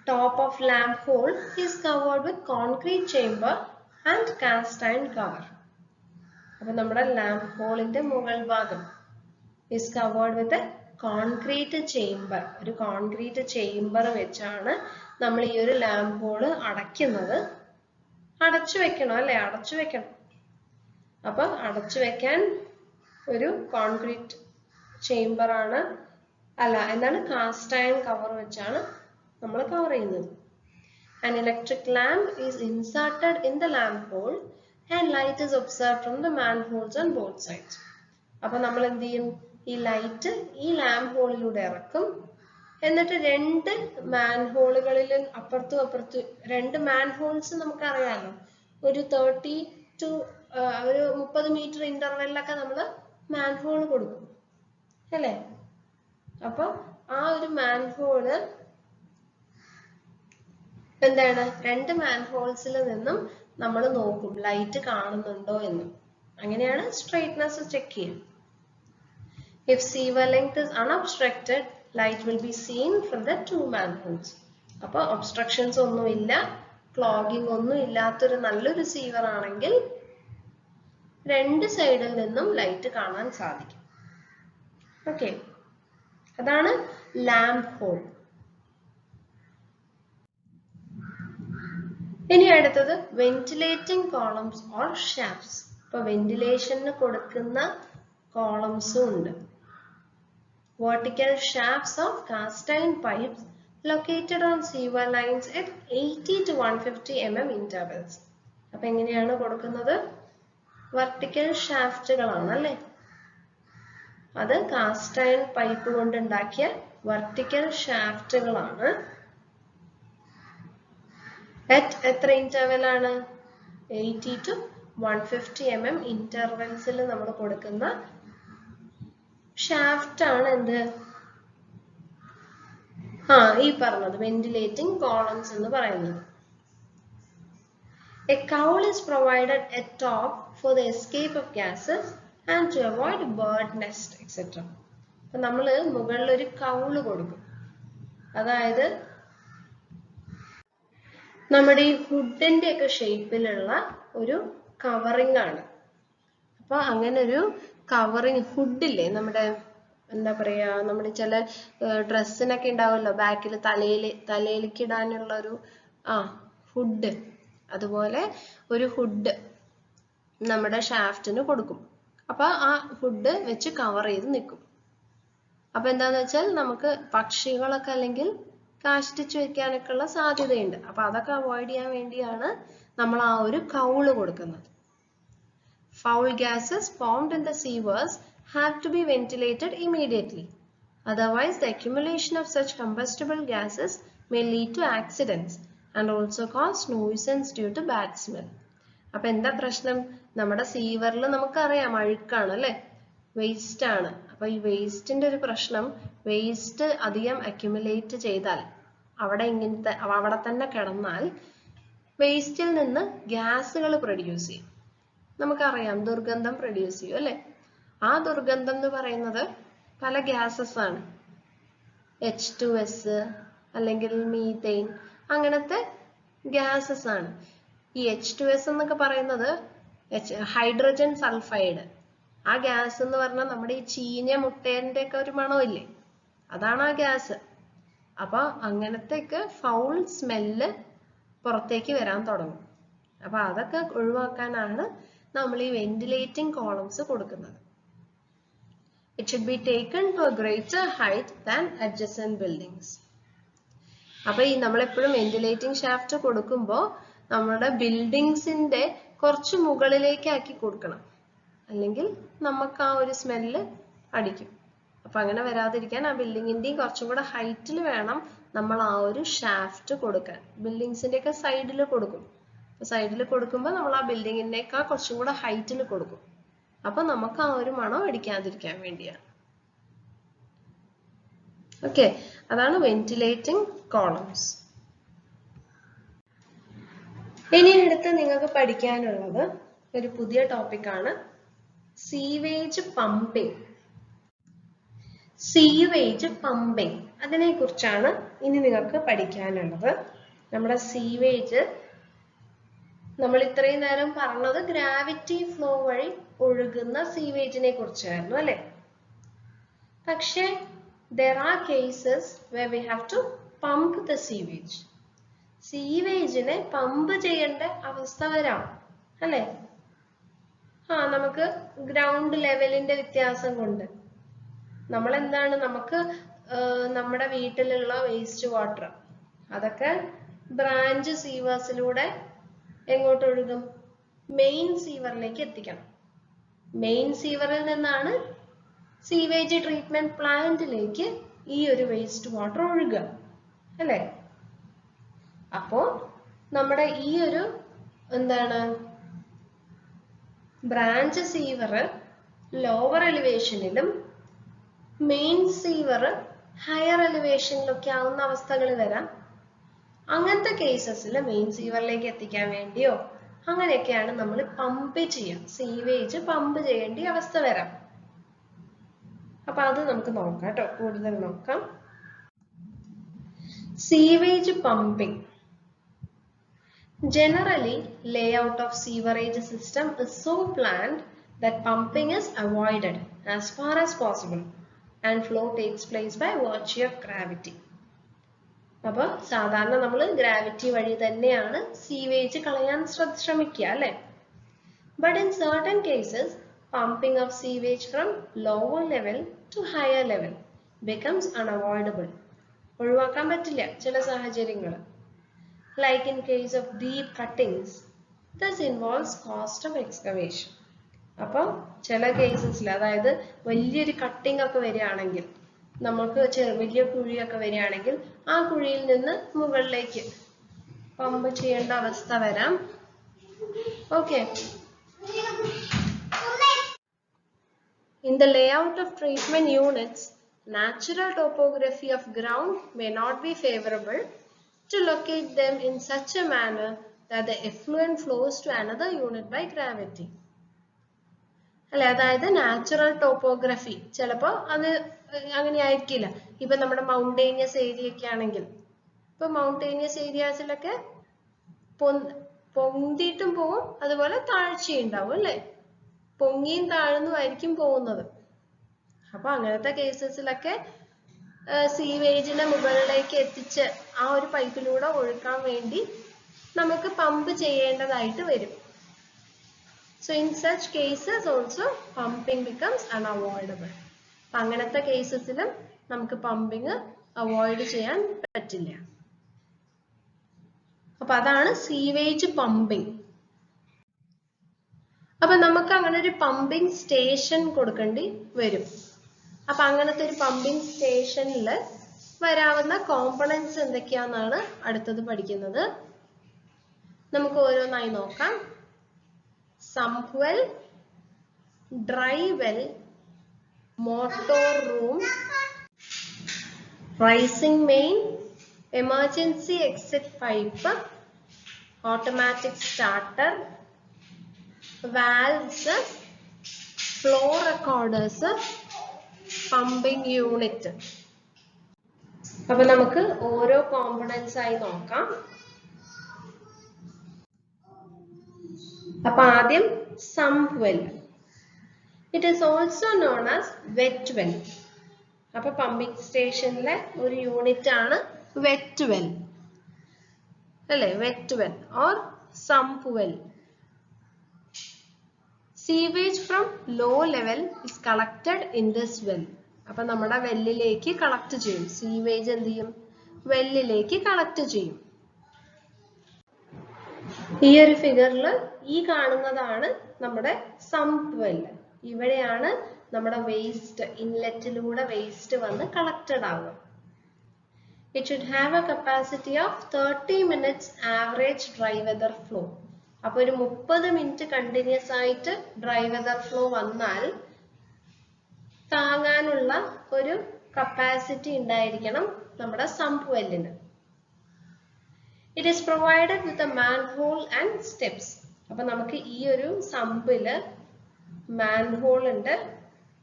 Top of lamp hole is covered with concrete chamber and cast iron cover. അപ്പൊ നമ്മുടെ lamp hole ന്റെ മുകൾ ഭാഗം is covered with a concrete chamber. ഒരു കോൺക്രീറ്റ് ചേംബർ വെച്ചാണ് നമ്മൾ ഈ ഒരു lamp hole അടയ്ക്കുന്നത്. അടച്ചു വെക്കണം അല്ലേ? അടച്ചു വെക്കണം. അപ്പൊ അടച്ചു വെക്കാൻ ഒരു കോൺക്രീറ്റ് ചേംബർ ആണ്, അല്ല എന്താണ്, കാസ്റ്റ് അയൺ കവർ വെച്ചാണ് നമ്മൾ കവർ ചെയ്യുന്നത്. An electric lamp is inserted in the lamp hole and light is observed from the manholes on both sides. അപ്പൊ നമ്മൾ എന്ത് ചെയ്യും? ഈ ലൈറ്റ് ഈ ലാമ്പ് ഹോളിലൂടെ ഇറക്കും. എന്നിട്ട് രണ്ട് മാൻഹോളുകളിൽ അപ്പുറത്തും അപ്പുറത്തും രണ്ട് മാൻഹോൾസ് നമുക്കറിയാലോ, ഒരു 30 മീറ്റർ ഇന്റർവെല്ലൊക്കെ നമ്മൾ മാൻഹോൾ കൊടുക്കും അല്ലേ? അപ്പൊ ആ ഒരു മാൻഹോള് എന്താണ്, രണ്ട് മാൻഹോൾസിൽ നിന്നും നമ്മൾ നോക്കും ലൈറ്റ് കാണുന്നുണ്ടോ എന്ന്. അങ്ങനെയാണ് സ്ട്രെയിറ്റ്നെസ് ചെക്ക് ചെയ്യുക. If sewer length is unobstructed, light will be seen from the two manholes. അപ്പോൾ obstructions ഒന്നുമില്ല, ക്ലോഗിംഗ് ഒന്നും ഇല്ലാത്തൊരു നല്ലൊരു സീവർ ആണെങ്കിൽ രണ്ട് സൈഡിൽ നിന്നും ലൈറ്റ് കാണാൻ സാധിക്കും. ഓക്കെ, അതാണ് ലാമ്പ് ഹോൾ. ഇനി അടുത്തത് വെന്റിലേറ്റിംഗ് കോളംസ് ഓർ ഷാഫ്റ്റ്സ്. ഇപ്പൊ വെന്റിലേഷന് കൊടുക്കുന്ന കോളംസും ഉണ്ട്. Vertical shafts of cast iron pipes located on sewer lines at 80 to 150 mm intervals. അപ്പൊ എങ്ങനെയാണ് കൊടുക്കുന്നത്? വെർട്ടിക്കൽ ഷാഫ്റ്റുകളാണ് അല്ലേ? അത് കാസ്റ്റ് അയൺ പൈപ്പ് കൊണ്ട് ഉണ്ടാക്കിയ വെർട്ടിക്കൽ ഷാഫ്റ്റുകളാണ്. എത്ര ഇന്റർവെൽ ആണ്? 80 to 150 mm ഇന്റർവെൽസിൽ നമ്മൾ കൊടുക്കുന്ന ഷാഫ്റ്റ് ആണ് എന്ത്? ഈ പറഞ്ഞത് വെന്റിലേറ്റിംഗ് കോളംസ് എന്ന് പറയുന്നത്. A cowl is provided at top for the escape of gases and to avoid bird nest etc. അപ്പൊ നമ്മൾ മുകളിൽ ഒരു കൗള് കൊടുക്കും. അതായത് നമ്മുടെ ഈ ഹുഡിന്റെ ഒക്കെ ഷേപ്പിലുള്ള ഒരു കവറിംഗ് ആണ്. അപ്പൊ അങ്ങനെ ഒരു കവറിങ് ഹുഡില്ലേ, നമ്മുടെ എന്താ പറയാ, നമ്മുടെ ചില ഡ്രസ്സിനൊക്കെ ഉണ്ടാവുമല്ലോ ബാക്കിൽ തലയിലേക്ക് ഇടാനുള്ള ഒരു ഹുഡ്, അതുപോലെ ഒരു ഹുഡ് നമ്മുടെ ഷാഫ്റ്റിന് കൊടുക്കും. അപ്പൊ ആ ഹുഡ് വെച്ച് കവർ ചെയ്ത് നിൽക്കും. അപ്പൊ എന്താന്ന് വെച്ചാൽ നമുക്ക് പക്ഷികളൊക്കെ അല്ലെങ്കിൽ കാഷ്ടിച്ചു വെക്കാനൊക്കെ ഉള്ള സാധ്യതയുണ്ട്. അപ്പൊ അതൊക്കെ അവോയ്ഡ് ചെയ്യാൻ വേണ്ടിയാണ് നമ്മൾ ആ ഒരു കൗള് കൊടുക്കുന്നത്. Foul gases formed in the sewers have to be ventilated immediately. Otherwise, the accumulation of such combustible gases may lead to accidents and also cause nuisance due to bad smell. അപ്പൊ എന്താ പ്രശ്നം? നമ്മുടെ സീവറിൽ നമുക്കറിയാം അഴുക്കാണ് അല്ലെ, waste ആണ്. അപ്പൊ ഈ വേസ്റ്റിന്റെ ഒരു പ്രശ്നം, വേസ്റ്റ് അധികം അക്യുമുലേറ്റ് ചെയ്താൽ അവിടെ തന്നെ കിടന്നാൽ വേസ്റ്റിൽ നിന്ന് ഗ്യാസുകൾ പ്രൊഡ്യൂസ് ചെയ്യും. നമുക്കറിയാം ദുർഗന്ധം പ്രൊഡ്യൂസ് ചെയ്യും അല്ലെ? ആ ദുർഗന്ധം എന്ന് പറയുന്നത് പല ഗ്യാസസ് ആണ്. H2S അല്ലെങ്കിൽ മീഥെയിൻ, അങ്ങനത്തെ ഗ്യാസസ് ആണ്. ഈ H2S എന്നൊക്കെ പറയുന്നത് ഹൈഡ്രജൻ സൾഫൈഡ്. ആ ഗ്യാസ് എന്ന് പറഞ്ഞാൽ നമ്മുടെ ഈ ചീഞ്ഞ മുട്ടേന്റെ ഒക്കെ ഒരു മണമില്ലേ, അതാണ് ആ ഗ്യാസ്. അപ്പൊ അങ്ങനത്തെയൊക്കെ ഫൗൾ സ്മെല്ല് പുറത്തേക്ക് വരാൻ തുടങ്ങും. അപ്പൊ അതൊക്കെ ഒഴിവാക്കാനാണ് നമ്മൾ ഈ വെന്റിലേറ്റിംഗ് കോളംസ് കൊടുക്കുന്നത്. It should be taken to a greater height than adjacent buildings. അപ്പൊ ഈ നമ്മളെപ്പോഴും വെന്റിലേറ്റിംഗ് ഷാഫ്റ്റ് കൊടുക്കുമ്പോൾ നമ്മുടെ ബിൽഡിങ്സിന്റെ കുറച്ച് മുകളിലേക്ക് ആക്കി കൊടുക്കണം, അല്ലെങ്കിൽ നമുക്ക് ആ ഒരു സ്മെല്ല് അടിക്കും. അപ്പൊ അങ്ങനെ വരാതിരിക്കാൻ ആ ബിൽഡിങ്ങിന്റെയും കുറച്ചും കൂടെ ഹൈറ്റിൽ വേണം നമ്മൾ ആ ഒരു ഷാഫ്റ്റ് കൊടുക്കാൻ. ബിൽഡിങ്സിന്റെ ഒക്കെ സൈഡിൽ കൊടുക്കും. സൈഡിൽ കൊടുക്കുമ്പോൾ നമ്മൾ ആ ബിൽഡിങ്ങിനേക്കാൾ കുറച്ചും കൂടെ ഹൈറ്റിൽ കൊടുക്കും. അപ്പൊ നമുക്ക് ആ ഒരു മണം അടിക്കാതിരിക്കാൻ വേണ്ടിയാണ്. ഓക്കെ, അതാണ് വെന്റിലേറ്റിംഗ് കോളംസ്. ഇനി അടുത്ത് നിങ്ങൾക്ക് പഠിക്കാനുള്ളത് ഒരു പുതിയ ടോപ്പിക്കാണ് സീവേജ് പമ്പിംഗ്. സീവേജ് പമ്പിംഗ് അതിനെ കുറിച്ചാണ് ഇനി നിങ്ങൾക്ക് പഠിക്കാനുള്ളത്. നമ്മുടെ സീവേജ് നമ്മൾ ഇത്രയും നേരം പറഞ്ഞത് ഗ്രാവിറ്റി ഫ്ലോ വഴി ഒഴുകുന്ന സീവേജിനെ കുറിച്ചായിരുന്നു അല്ലെ. പക്ഷേ there are cases where we have to pump the sewage. സീവേജിനെ പമ്പ് ചെയ്യേണ്ട അവസ്ഥ വരാം അല്ലെ. നമുക്ക് ഗ്രൗണ്ട് ലെവലിന്റെ വ്യത്യാസം കൊണ്ട് നമ്മൾ എന്താണ്, നമുക്ക് നമ്മുടെ വീട്ടിലുള്ള വേസ്റ്റ് വാട്ടർ അതൊക്കെ ബ്രാഞ്ച് സീവേഴ്സിലൂടെ എങ്ങോട്ട് ഒഴുകും? മെയിൻ സീവറിലേക്ക് എത്തിക്കണം. മെയിൻ സീവറിൽ നിന്നാണ് സീവേജ് ട്രീറ്റ്മെന്റ് പ്ലാന്റിലേക്ക് ഈ ഒരു വേസ്റ്റ് വാട്ടർ ഒഴുകുക അല്ലേ. അപ്പോ നമ്മുടെ ഈ ഒരു എന്താണ് ബ്രാഞ്ച് സീവർ ലോവർ എലിവേഷനിലും മെയിൻ സീവർ ഹയർ എലിവേഷനിലൊക്കെ ആവുന്ന അവസ്ഥകൾ വരാം. അങ്ങനത്തെ കേസസിൽ മെയിൻ സീവറിലേക്ക് എത്തിക്കാൻ വേണ്ടിയോ അങ്ങനെയൊക്കെയാണ് നമ്മൾ പമ്പ് ചെയ്യാം, സീവേജ് പമ്പ് ചെയ്യേണ്ട അവസ്ഥ വരാം. അപ്പൊ അത് നമുക്ക് നോക്കാം കേട്ടോ, കൂടുതൽ നോക്കാം. Sewage pumping. Generally, layout of sewerage system is so planned that pumping is avoided as far as possible and flow takes place by virtue of gravity. അപ്പോൾ സാധാരണ നമ്മൾ ഗ്രാവിറ്റി വഴി തന്നെയാണ് സീവേജ് കളയാൻ ശ്രമിക്കുക അല്ലേ. But in certain cases, pumping of sewage from lower level to higher level becomes unavoidable. ഒഴിവാക്കാൻ പറ്റില്ല ചില സാഹചര്യങ്ങൾ. Like in case of deep cuttings, this involves cost of excavation. അപ്പോൾ ചില കേസസിൽ, അതായത് വലിയൊരു കട്ടിംഗ് ഒക്കെ വരികയാണെങ്കിൽ, നമുക്ക് വലിയ കുഴിയൊക്കെ വരികയാണെങ്കിൽ ആ കുഴിയിൽ നിന്ന് മുകളിലേക്ക് പമ്പ് ചെയ്യേണ്ട അവസ്ഥ വരാം. Okay. In the layout of treatment units, natural topography of ground may not be favorable to locate them in such a manner that the effluent flows to another unit by gravity. അല്ലെ, അതായത് natural topography ചിലപ്പോൾ അത് അങ്ങനെ ആയിരിക്കില്ല. ഇപ്പൊ നമ്മുടെ mountainous area ഒക്കെ ആണെങ്കിൽ, ഇപ്പൊ മൗണ്ടേനിയസ് ഏരിയാസിലൊക്കെ പൊന്തിയിട്ടും പോവും, അതുപോലെ താഴ്ചയുണ്ടാവും അല്ലെ. പൊങ്ങിയും താഴ്ന്നുമായിരിക്കും പോകുന്നത്. അപ്പൊ അങ്ങനത്തെ കേസസിലൊക്കെ സീവേജിനെ മുകളിലേക്ക് എത്തിച്ച് ആ ഒരു പൈപ്പിലൂടെ ഒഴുക്കാൻ വേണ്ടി നമുക്ക് പമ്പ് ചെയ്യേണ്ടതായിട്ട് വരും. So in such cases also pumping becomes unavoidable. അങ്ങനത്തെ കേസസിലും നമുക്ക് പമ്പിങ് അവോയ്ഡ് ചെയ്യാൻ പറ്റില്ല. അപ്പൊ അതാണ് സീവേജ് പമ്പിങ്. അപ്പൊ നമുക്ക് അങ്ങനെ ഒരു പമ്പിങ് സ്റ്റേഷൻ കൊടുക്കേണ്ടി വരും. അപ്പൊ അങ്ങനത്തെ ഒരു പമ്പിങ് സ്റ്റേഷനിൽ വരാവുന്ന കോമ്പണൻസ് എന്തൊക്കെയാണെന്നാണ് അടുത്തത് പഠിക്കുന്നത്. നമുക്ക് ഓരോന്നായി നോക്കാം. Sump well, dry well, motor room, rising main, emergency exit pipe, automatic starter, valves, flow recorders, pumping unit. അപ്പൊ നമുക്ക് ഓരോ കോമ്പണൻസ് ആയി നോക്കാം. അപ്പൊ ആദ്യം sump well. It is also known as wet well. അപ്പൊ പമ്പിംഗ് സ്റ്റേഷനിലെ ഒരു യൂണിറ്റ് ആണ് വെറ്റ് വെൽ അല്ലെ, wet well or sump well. Sewage from low level is collected in this well. അപ്പൊ നമ്മുടെ വെല്ലിലേക്ക് കളക്ട് ചെയ്യും. സീവേജ് എന്ത് ചെയ്യും? വെല്ലിലേക്ക് കളക്ട് ചെയ്യും. ഈ ഒരു ഫിഗറിൽ ഈ കാണുന്നതാണ് നമ്മുടെ സമ്പ് വെല്ല്. ഇവിടെയാണ് നമ്മുടെ വേസ്റ്റ്, ഇൻലെറ്റിലൂടെ വേസ്റ്റ് വന്ന് കളക്റ്റഡ് ആവുക. It should have a capacity of 30 minutes average dry weather flow. അപ്പൊ ഒരു 30 മിനിറ്റ് കണ്ടിന്യൂസ് ആയിട്ട് ഡ്രൈ വെതർ ഫ്ലോ വന്നാൽ താങ്ങാനുള്ള ഒരു കപ്പാസിറ്റി ഉണ്ടായിരിക്കണം നമ്മുടെ സമ്പ് വെല്ലിന്. It is provided with a manhole and steps. അപ്പൊ നമുക്ക് ഈ ഒരു സമ്പില് മാൻഹോൾ ഉണ്ട്.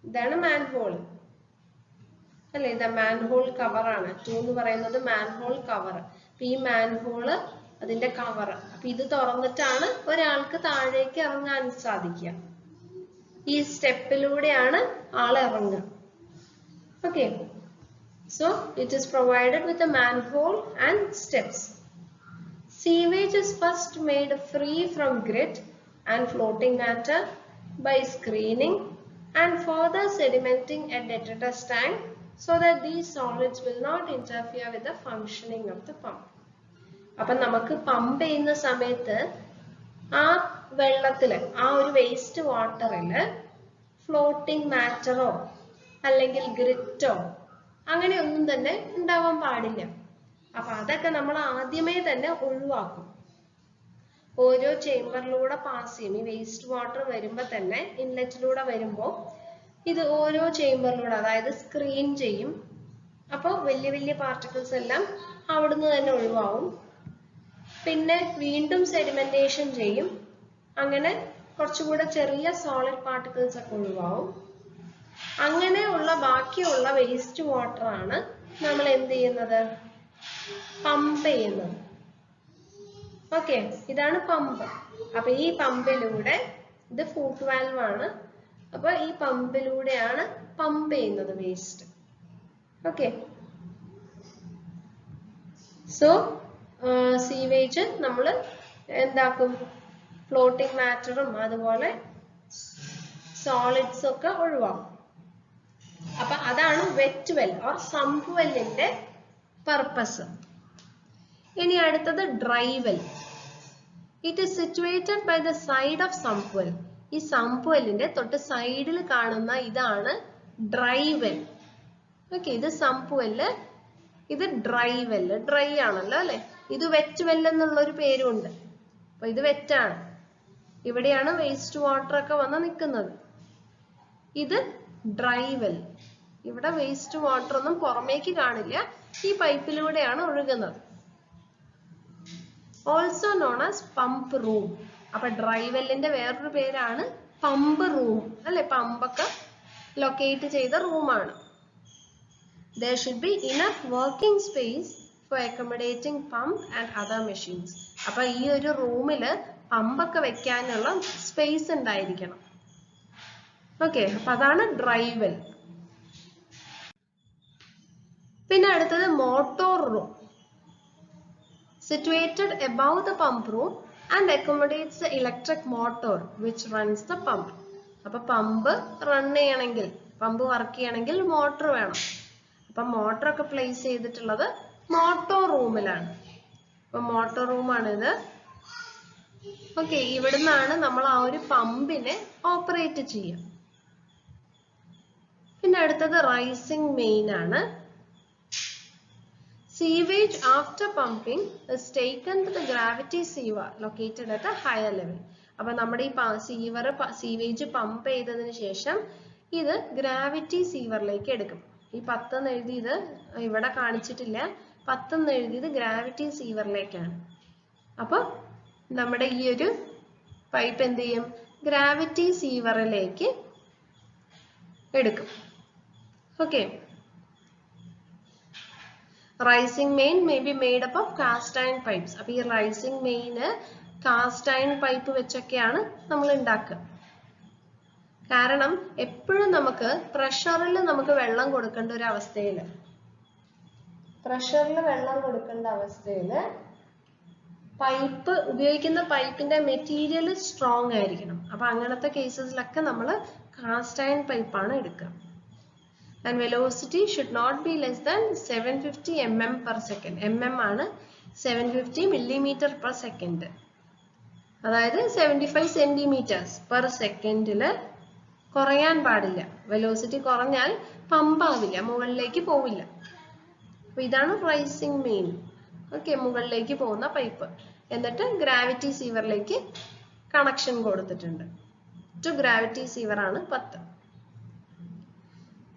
ഇതാണ് മാൻഹോൾ അല്ലെ, ഇത് മാൻഹോൾ കവർ ആണ്. 2 എന്ന് പറയുന്നത് മാൻഹോൾ കവർ. അപ്പൊ ഈ മാൻഹോള് അതിന്റെ കവർ. അപ്പൊ ഇത് തുറന്നിട്ടാണ് ഒരാൾക്ക് താഴേക്ക് ഇറങ്ങാൻ സാധിക്കുക. ഈ സ്റ്റെപ്പിലൂടെയാണ് ആൾ ഇറങ്ങുക. Okay, so it is provided with a manhole and steps. Sewage is first made free from grit and floating matter by screening and further sedimenting at detritus tank so that these solids will not interfere with the functioning of the pump. അപ്പൊ നമുക്ക് pump ചെയ്യുന്ന സമയത്ത് ആ വെള്ളത്തില്, ആ ഒരു waste വാട്ടറില് floating മാറ്ററോ അല്ലെങ്കിൽ ഗ്രിറ്റോ അങ്ങനെയൊന്നും തന്നെ ഉണ്ടാവാൻ പാടില്ല. അപ്പൊ അതൊക്കെ നമ്മൾ ആദ്യമേ തന്നെ ഒഴിവാക്കും. ഓരോ ചേംബറിലൂടെ പാസ് ചെയ്യും. ഈ വേസ്റ്റ് വാട്ടർ വരുമ്പോ തന്നെ ഇൻലെറ്റിലൂടെ വരുമ്പോ ഇത് ഓരോ ചേംബറിലൂടെ, അതായത് സ്ക്രീൻ ചെയ്യും. അപ്പോൾ വലിയ വലിയ പാർട്ടിക്കിൾസ് എല്ലാം അവിടുന്ന് തന്നെ ഒഴിവാവും. പിന്നെ വീണ്ടും സെഡിമെന്റേഷൻ ചെയ്യും. അങ്ങനെ കുറച്ചുകൂടെ ചെറിയ സോളിഡ് പാർട്ടിക്കിൾസ് ഒക്കെ ഒഴിവാവും. അങ്ങനെയുള്ള ബാക്കിയുള്ള വേസ്റ്റ് വാട്ടർ ആണ് നമ്മൾ എന്ത് ചെയ്യുന്നത്, പമ്പ് ചെയ്യുന്നത്. ഓക്കെ, ഇതാണ് പമ്പ്. അപ്പൊ ഈ പമ്പിലൂടെ, ഇത് ഫൂട്ട് വാൽവ് ആണ്, അപ്പൊ ഈ പമ്പിലൂടെയാണ് പമ്പ് ചെയ്യുന്നത് വേസ്റ്റ്. ഓക്കെ, സോ സീവേജ് നമ്മൾ എന്താക്കും, ഫ്ലോട്ടിംഗ് മാറ്ററും അതുപോലെ സോളിഡ്സും ഒക്കെ ഒഴിവാക്കും. അപ്പൊ അതാണ് വെറ്റ് വെൽ ഓർ സമ്പ് വെല്ലിന്റെ പർപ്പസ്. ഇനി അടുത്തത് dry well. It is situated by the side of sump well. ഈ സമ്പ് വെല്ലിന്റെ തൊട്ട് സൈഡിൽ കാണുന്ന ഇതാണ് ഡ്രൈ വെൽ. ഓക്കെ, ഇത് സമ്പ് വെല്ല്, ഇത് ഡ്രൈ വെല്ല്. ഡ്രൈ ആണല്ലോ അല്ലെ. ഇത് വെറ്റ് വെല്ല് എന്നുള്ള ഒരു പേരും ഉണ്ട്. അപ്പൊ ഇത് വെറ്റാണ്. ഇവിടെയാണ് വേസ്റ്റ് വാട്ടർ ഒക്കെ വന്ന് നിൽക്കുന്നത്. ഇത് ഡ്രൈ വെൽ. ഇവിടെ വേസ്റ്റ് വാട്ടർ ഒന്നും പുറമേക്ക് കാണില്ല, ഈ പൈപ്പിലൂടെയാണ് ഒഴുകുന്നത്. Also known as pump room. അപ്പൊ ഡ്രൈ വെല്ലിന്റെ വേറൊരു പേരാണ് പമ്പ് റൂം അല്ലെ. പമ്പൊക്കെ ലൊക്കേറ്റ് ചെയ്ത റൂമാണ്. There should be enough working space for accommodating pump and other machines. അപ്പൊ ഈ ഒരു റൂമില് പമ്പൊക്കെ വെക്കാനുള്ള സ്പേസ് ഉണ്ടായിരിക്കണം. ഓക്കെ, അപ്പൊ അതാണ് ഡ്രൈ വെൽ. പിന്നെ അടുത്തത് motor room. Situated above the pump room and accommodates the electric motor which runs the pump. അപ്പൊ പമ്പ് റൺ ചെയ്യണമെങ്കിൽ, പമ്പ് വർക്ക് ചെയ്യണമെങ്കിൽ മോട്ടർ വേണം. അപ്പൊ മോട്ടർ ഒക്കെ പ്ലേസ് ചെയ്തിട്ടുള്ളത് മോട്ടോർ റൂമിലാണ്. അപ്പൊ മോട്ടോർ റൂമാണിത്. ഓക്കെ, ഇവിടുന്നാണ് നമ്മൾ ആ ഒരു പമ്പിനെ ഓപ്പറേറ്റ് ചെയ്യുക. പിന്നെ അടുത്തത് റൈസിംഗ് മെയിൻ ആണ്. Sewage after pumping is taken to the gravity sieve located at a higher level. അപ്പൊ നമ്മുടെ ഈ സീവേജ് പമ്പ് ചെയ്തതിന് ശേഷം ഇത് ഗ്രാവിറ്റി സീവറിലേക്ക് എടുക്കും. ഈ 10 എന്ന് എഴുതിയത് ഇവിടെ കാണിച്ചിട്ടില്ല. 10 എന്ന് എഴുതിയത് ഗ്രാവിറ്റി സീവറിലേക്കാണ്. അപ്പൊ നമ്മുടെ ഈ ഒരു പൈപ്പ് എന്ത് ചെയ്യും, ഗ്രാവിറ്റി സീവറിലേക്ക് എടുക്കും. Okay, rising main may be made up of cast iron pipes. അപ്പൊ ഈ rising main cast iron pipe വെച്ചൊക്കെയാണ് നമ്മൾ ഉണ്ടാക്കുക. കാരണം എപ്പോഴും നമുക്ക് പ്രഷറിൽ നമുക്ക് വെള്ളം കൊടുക്കേണ്ട ഒരു അവസ്ഥയില്, പൈപ്പ് ഉപയോഗിക്കുന്ന പൈപ്പിന്റെ മെറ്റീരിയൽ സ്ട്രോങ് ആയിരിക്കണം. അപ്പൊ അങ്ങനത്തെ കേസസിലൊക്കെ നമ്മൾ കാസ്റ്റ് അയൺ പൈപ്പാണ് എടുക്കുക. And velocity should not be less than 750 mm per second. mm ആണ് 750 millimeter per second. അതായത് 75 centimeters per secondല് കുറയാൻ പാടില്ല. വെലോസിറ്റി കുറഞ്ഞാൽ പമ്പാവില്ല, മുകളിലേക്ക് പോവില്ല. അപ്പൊ ഇതാണ് റൈസിംഗ് മെയിൻ. ഓക്കെ, മുകളിലേക്ക് പോകുന്ന പൈപ്പ്. എന്നിട്ട് ഗ്രാവിറ്റി സീവറിലേക്ക് കണക്ഷൻ കൊടുത്തിട്ടുണ്ട്. ടു ഗ്രാവിറ്റി സീവർ ആണ് 10.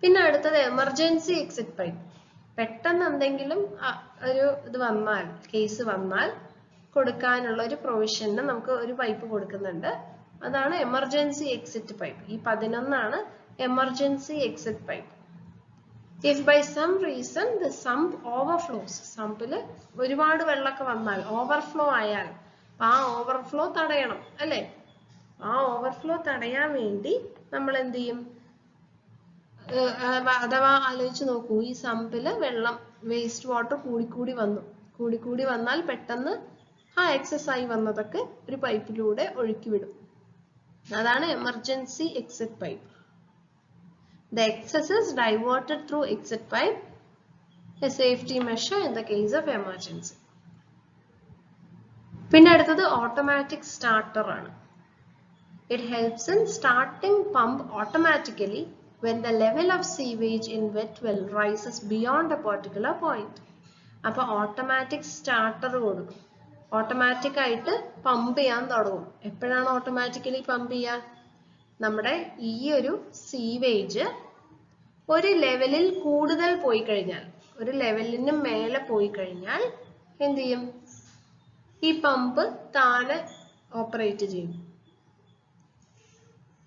പിന്നെ അടുത്തത് എമർജൻസി എക്സിറ്റ് പൈപ്പ്. പെട്ടെന്ന് എന്തെങ്കിലും ഒരു ഇത് വന്നാൽ, കേസ് വന്നാൽ കൊടുക്കാനുള്ള ഒരു പ്രൊവിഷന് നമുക്ക് ഒരു പൈപ്പ് കൊടുക്കുന്നുണ്ട്. അതാണ് എമർജൻസി എക്സിറ്റ് പൈപ്പ്. ഈ 11 ആണ് emergency exit pipe. If by some reason the sump overflows, സമ്പില് ഒരുപാട് വെള്ളമൊക്കെ വന്നാൽ, ഓവർഫ്ലോ ആയാൽ, ആ ഓവർഫ്ലോ തടയണം അല്ലേ? ആ ഓവർഫ്ലോ തടയാൻ വേണ്ടി നമ്മൾ എന്ത് ചെയ്യും? അഥവാ ആലോചിച്ച് നോക്കൂ, ഈ സമ്പില് വെള്ളം, വേസ്റ്റ് വാട്ടർ കൂടിക്കൂടി വന്നാൽ പെട്ടെന്ന് ആ എക്സസ് ആയി വന്നതൊക്കെ ഒരു പൈപ്പിലൂടെ ഒഴുക്കി വിടും. അതാണ് emergency exit pipe. The excess is diverted through exit pipe, a safety measure in the case of emergency. പിന്നെ അടുത്തത് ഓട്ടോമാറ്റിക് സ്റ്റാർട്ടർ ആണ്. It helps in starting pump automatically when the level of sewage in wet well rises beyond a particular point. അപ്പോൾ automatic starter കൊടുക്കും. Automatic ആയിട്ട് pump ചെയ്യാൻ തുടങ്ങും. എപ്പോഴാണ് automatically pump ചെയ്യുക? നമ്മുടെ ഈ ഒരു സീവേജ് ഒരു ലെവലിൽ കൂടുതൽ പോയി കഴിഞ്ഞാൽ, ഒരു ലെവലിന് മേലെ പോയി കഴിഞ്ഞാൽ എന്ത് ചെയ്യും? ഈ പമ്പ് താനെ ഓപ്പറേറ്റ് ചെയ്യും.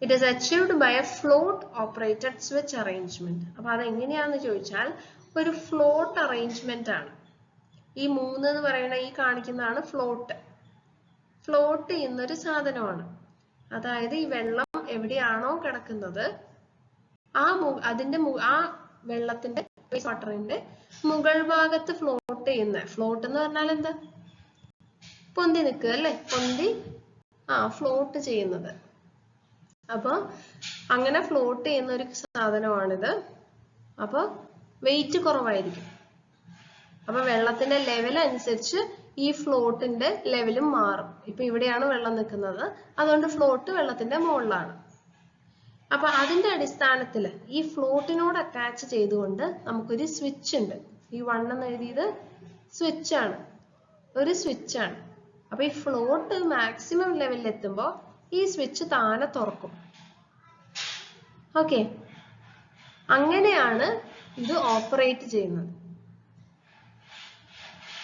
It is achieved by a float operated switch arrangement. അപ്പൊ അതെങ്ങനെയാന്ന് ചോദിച്ചാൽ ഒരു ഫ്ലോട്ട് അറേഞ്ച്മെന്റ് ആണ്. ഈ 3 എന്ന് പറയുന്ന ഈ കാണിക്കുന്നതാണ് ഫ്ലോട്ട്. ഫ്ലോട്ട് ചെയ്യുന്നൊരു സാധനമാണ്. അതായത് ഈ വെള്ളം എവിടെയാണോ കിടക്കുന്നത് അതിന്റെ ആ വെള്ളത്തിന്റെ വാട്ടറിന്റെ മുകൾ ഭാഗത്ത് ഫ്ലോട്ട് ചെയ്യുന്ന, ഫ്ലോട്ട് എന്ന് പറഞ്ഞാൽ എന്താ? പൊന്തി നിൽക്കുക അല്ലെ? പൊന്തി ഫ്ലോട്ട് ചെയ്യുന്നത്. അപ്പൊ അങ്ങനെ ഫ്ലോട്ട് ചെയ്യുന്ന ഒരു സാധനമാണിത്. അപ്പൊ വെയിറ്റ് കുറവായിരിക്കും. അപ്പൊ വെള്ളത്തിന്റെ ലെവൽ അനുസരിച്ച് ഈ ഫ്ലോട്ടിന്റെ ലെവലും മാറും. ഇപ്പൊ ഇവിടെയാണ് വെള്ളം നിൽക്കുന്നത്, അതുകൊണ്ട് ഫ്ലോട്ട് വെള്ളത്തിന്റെ മുകളിലാണ്. അപ്പൊ അതിന്റെ അടിസ്ഥാനത്തിൽ ഈ ഫ്ലോട്ടിനോട് അറ്റാച്ച് ചെയ്തുകൊണ്ട് നമുക്കൊരു സ്വിച്ച് ഉണ്ട്. ഈ 1 എന്ന് എഴുതിയത് സ്വിച്ച് ആണ്, ഒരു സ്വിച്ച് ആണ്. അപ്പൊ ഈ ഫ്ലോട്ട് മാക്സിമം ലെവലിൽ എത്തുമ്പോൾ ഈ സ്വിച്ച് താനെ തുറക്കും. ഓക്കെ, അങ്ങനെയാണ് ഇത് ഓപ്പറേറ്റ് ചെയ്യുന്നത്.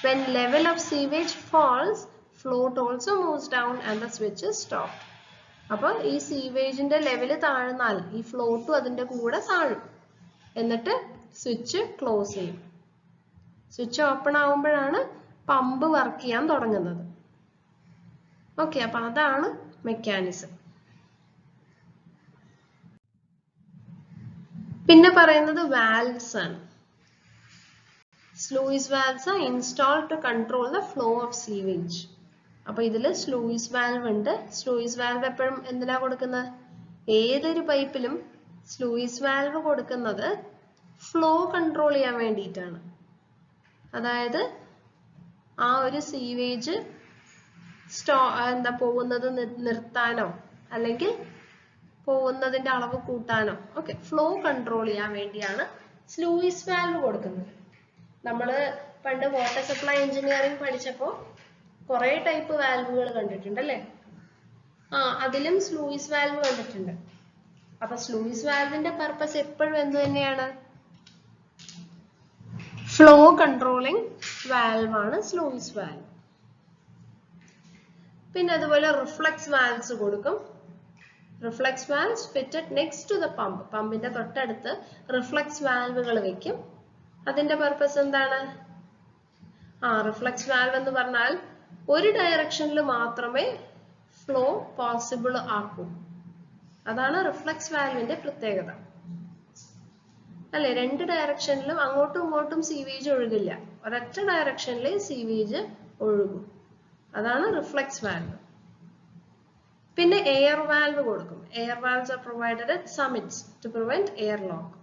When level of sewage falls, float also moves down and the switch is stopped. അപ്പോൾ ഈ സീവേജിന്റെ ലെവല് താഴ്ന്നാൽ ഈ ഫ്ലോട്ടും അതിന്റെ കൂടെ താഴും. എന്നിട്ട് സ്വിച്ച് ക്ലോസ് ചെയ്യും. സ്വിച്ച് ഓപ്പൺ ആവുമ്പോഴാണ് പമ്പ് വർക്ക് ചെയ്യാൻ തുടങ്ങുന്നത്. ഓക്കെ, അപ്പൊ അതാണ് മെക്കാനിസം. പിന്നെ പറയുന്നത് വാൽവ്സ് ആണ്. Sluice valves are installed to control the flow of sewage. അപ്പൊ ഇതില് സ്ലൂയിസ് വാൽവ് ഉണ്ട്. സ്ലൂയിസ് വാൽവ് എപ്പോഴും എന്തിനാ കൊടുക്കുന്നത്? ഏതൊരു പൈപ്പിലും സ്ലൂയിസ് വാൽവ് കൊടുക്കുന്നത് ഫ്ലോ കൺട്രോൾ ചെയ്യാൻ വേണ്ടിയിട്ടാണ്. അതായത് ആ ഒരു സീവേജ് പോകുന്നത് നിർത്താനോ അല്ലെങ്കിൽ പോകുന്നതിന്റെ അളവ് കൂട്ടാനോ ഒക്കെ ഫ്ലോ കൺട്രോൾ ചെയ്യാൻ വേണ്ടിയാണ് സ്ലൂയിസ് വാൽവ് കൊടുക്കുന്നത്. നമ്മള് പണ്ട് വാട്ടർ സപ്ലൈ എഞ്ചിനീയറിംഗ് പഠിച്ചപ്പോ കുറെ ടൈപ്പ് വാൽവുകൾ കണ്ടിട്ടുണ്ട് അല്ലേ? അതിലും സ്ലൂയിസ് വാൽവ് കണ്ടിട്ടുണ്ട്. അപ്പൊ സ്ലൂയിസ് വാൽവിന്റെ പർപ്പസ് എപ്പോഴും എന്ത് തന്നെയാണ്? ഫ്ലോ കൺട്രോളിംഗ് വാൽവ് ആണ് സ്ലൂയിസ് വാൽവ്. പിന്നെ അതുപോലെ റിഫ്ലക്സ് വാൽവ്സ് കൊടുക്കും. Reflux valves fitted next to the pump. പമ്പിന്റെ തൊട്ടടുത്ത് റിഫ്ലക്സ് വാൽവുകൾ വെക്കും. അതിന്റെ പർപ്പസ് എന്താണ്? റിഫ്ലക്സ് വാൽവ് എന്ന് പറഞ്ഞാൽ ഒരു ഡയറക്ഷനിൽ മാത്രമേ ഫ്ലോ പോസിബിൾ ആക്കൂ. അതാണ് റിഫ്ലക്സ് വാൽവിന്റെ പ്രത്യേകത അല്ലെ? 2 ഡയറക്ഷനിലും അങ്ങോട്ടും ഇങ്ങോട്ടും സീവേജ് ഒഴുകില്ല. ഒരൊറ്റ ഡയറക്ഷനിൽ സീവേജ് ഒഴുകും. അതാണ് റിഫ്ലക്സ് വാൽവ്. പിന്നെ എയർ വാൽവ് കൊടുക്കും. Air valves are provided at summits to prevent air lock.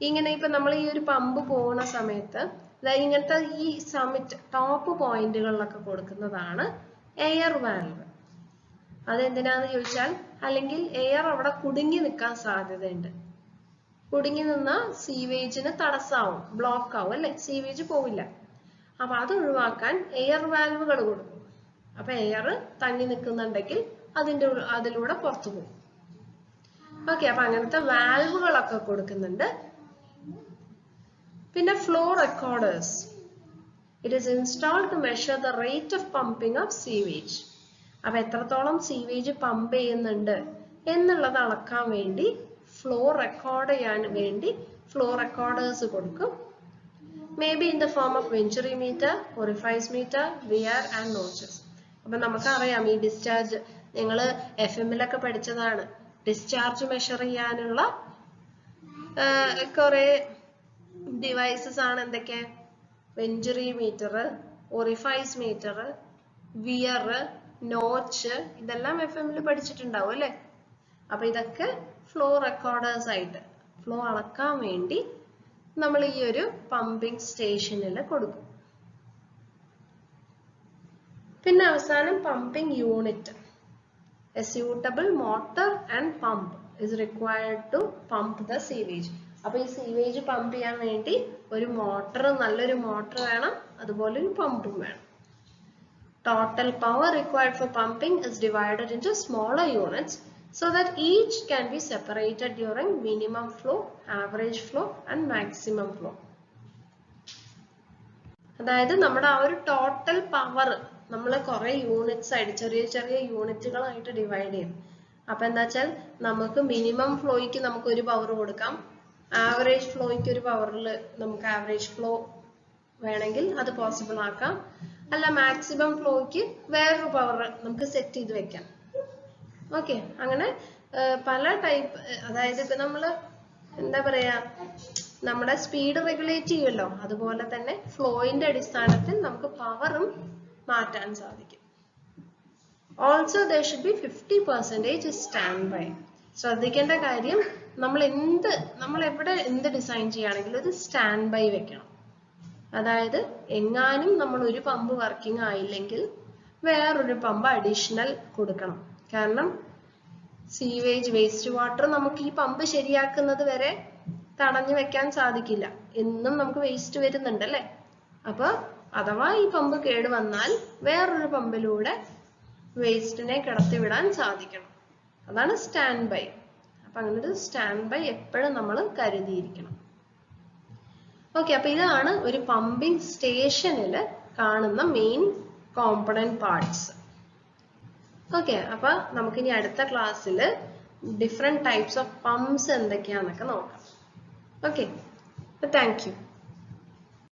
ഇങ്ങനെ ഇപ്പൊ നമ്മൾ ഈ ഒരു പമ്പ് പോകുന്ന സമയത്ത് ഇങ്ങനത്തെ ഈ സമ്മിറ്റ് ടോപ്പ് പോയിന്റുകളിലൊക്കെ കൊടുക്കുന്നതാണ് എയർ വാൽവ്. അതെന്തിനാന്ന് ചോദിച്ചാൽ, അല്ലെങ്കിൽ എയർ അവിടെ കുടുങ്ങി നിൽക്കാൻ സാധ്യതയുണ്ട്. കുടുങ്ങി നിന്ന സീവേജിന് തടസ്സമാവും, ബ്ലോക്ക് ആവും അല്ലെ? സീവേജ് പോവില്ല. അപ്പൊ അത് ഒഴിവാക്കാൻ എയർ വാൽവുകൾ കൊടുക്കും. അപ്പൊ എയർ തങ്ങി നിൽക്കുന്നുണ്ടെങ്കിൽ അതിലൂടെ പുറത്തു പോകും. ഓക്കെ, അപ്പൊ അങ്ങനത്തെ വാൽവുകളൊക്കെ കൊടുക്കുന്നുണ്ട്. പിന്നെ flow recorders. It is installed to measure the rate of pumping of sewage. അപ്പൊ എത്രത്തോളം സീവേജ് പമ്പ് ചെയ്യുന്നുണ്ട് എന്നുള്ളത് അളക്കാൻ വേണ്ടി ഫ്ലോ റെക്കോർഡ് ചെയ്യാൻ വേണ്ടി ഫ്ലോ റെക്കോർഡേഴ്സ് കൊടുക്കും. May be in the form of venturi meter, orifice meter, weir and notches. അപ്പൊ നമുക്കറിയാം ഈ ഡിസ്ചാർജ്, നിങ്ങൾ FM-ലൊക്കെ പഠിച്ചതാണ്, ഡിസ്ചാർജ് മെഷർ ചെയ്യാനുള്ള കുറെ ഡിവൈസസ് ആണ് എന്തൊക്കെ? Venturi meter, orifice meter, weir, notch, ഇതെല്ലാം FM-ൽ പഠിച്ചിട്ടുണ്ടാവും അല്ലെ? അപ്പൊ ഇതൊക്കെ ഫ്ലോ റെക്കോർഡേഴ്സ് ആയിട്ട് ഫ്ലോ അളക്കാൻ വേണ്ടി നമ്മൾ ഈ ഒരു പമ്പിംഗ് സ്റ്റേഷനിൽ കൊടുക്കും. പിന്നെ അവസാനം pumping unit. A suitable motor and pump is required to pump the sewage. അപ്പൊ ഈ സീവേജ് പമ്പ് ചെയ്യാൻ വേണ്ടി ഒരു മോട്ടർ, നല്ലൊരു മോട്ടർ വേണം, അതുപോലെ ഒരു പമ്പും വേണം. Total power required for pumping is divided into smaller units so that each can be separated during minimum flow, average flow and maximum flow. അതായത് നമ്മുടെ ആ ഒരു ടോട്ടൽ പവർ നമ്മൾ കുറെ യൂണിറ്റ്സ് ആയിട്ട്, ചെറിയ ചെറിയ യൂണിറ്റുകളായിട്ട് ഡിവൈഡ് ചെയ്യും. അപ്പൊ എന്താ വെച്ചാൽ നമുക്ക് മിനിമം ഫ്ലോയ്ക്ക് നമുക്ക് ഒരു പവർ കൊടുക്കാം, ആവറേജ് ഫ്ലോയ്ക്ക് ഒരു പവറിൽ നമുക്ക് ആവറേജ് ഫ്ലോ വേണമെങ്കിൽ അത് പോസിബിൾ ആക്കാം, അല്ല മാക്സിമം ഫ്ലോയ്ക്ക് വേറൊരു പവർ നമുക്ക് സെറ്റ് ചെയ്ത് വെക്കാം. ഓക്കെ, അങ്ങനെ പല ടൈപ്പ്, അതായത് ഇപ്പൊ നമ്മള് എന്താ പറയാ, നമ്മുടെ സ്പീഡ് റെഗുലേറ്റ് ചെയ്യുമല്ലോ, അതുപോലെ തന്നെ ഫ്ലോയിന്റെ അടിസ്ഥാനത്തിൽ നമുക്ക് പവറും മാറ്റാൻ സാധിക്കും. Also there should be 50% stand by. ശ്രദ്ധിക്കേണ്ട കാര്യം, നമ്മൾ എവിടെ എന്ത് ഡിസൈൻ ചെയ്യുകയാണെങ്കിലും ഒരു സ്റ്റാൻഡ് ബൈ വെക്കണം. അതായത് എങ്ങാനും നമ്മൾ ഒരു പമ്പ് വർക്കിംഗ് ആയില്ലെങ്കിൽ വേറൊരു പമ്പ് അഡീഷണൽ കൊടുക്കണം. കാരണം സീവേജ് വേസ്റ്റ് വാട്ടർ നമുക്ക് ഈ പമ്പ് ശരിയാക്കുന്നത് വരെ തടഞ്ഞു വെക്കാൻ സാധിക്കില്ല, എന്നും നമുക്ക് വേസ്റ്റ് വരുന്നുണ്ട് അല്ലെ? അപ്പൊ അഥവാ ഈ പമ്പ് കേട് വന്നാൽ വേറൊരു പമ്പിലൂടെ വേസ്റ്റിനെ കടത്തിവിടാൻ സാധിക്കണം. അതാണ് സ്റ്റാൻഡ് ബൈ. അപ്പൊ അങ്ങനെ ഒരു സ്റ്റാൻഡ് ബൈ എപ്പോഴും നമ്മൾ കരുതിയിരിക്കണം. ഓക്കെ, അപ്പൊ ഇതാണ് ഒരു പമ്പിംഗ് സ്റ്റേഷനിൽ കാണുന്ന മെയിൻ കോമ്പണന്റ് പാർട്സ്. ഓക്കെ, അപ്പൊ നമുക്കിനി അടുത്ത ക്ലാസ്സിൽ ഡിഫറെന്റ് ടൈപ്സ് ഓഫ് പമ്പ്സ് എന്തൊക്കെയാന്നൊക്കെ നോക്കാം. Okay, thank you.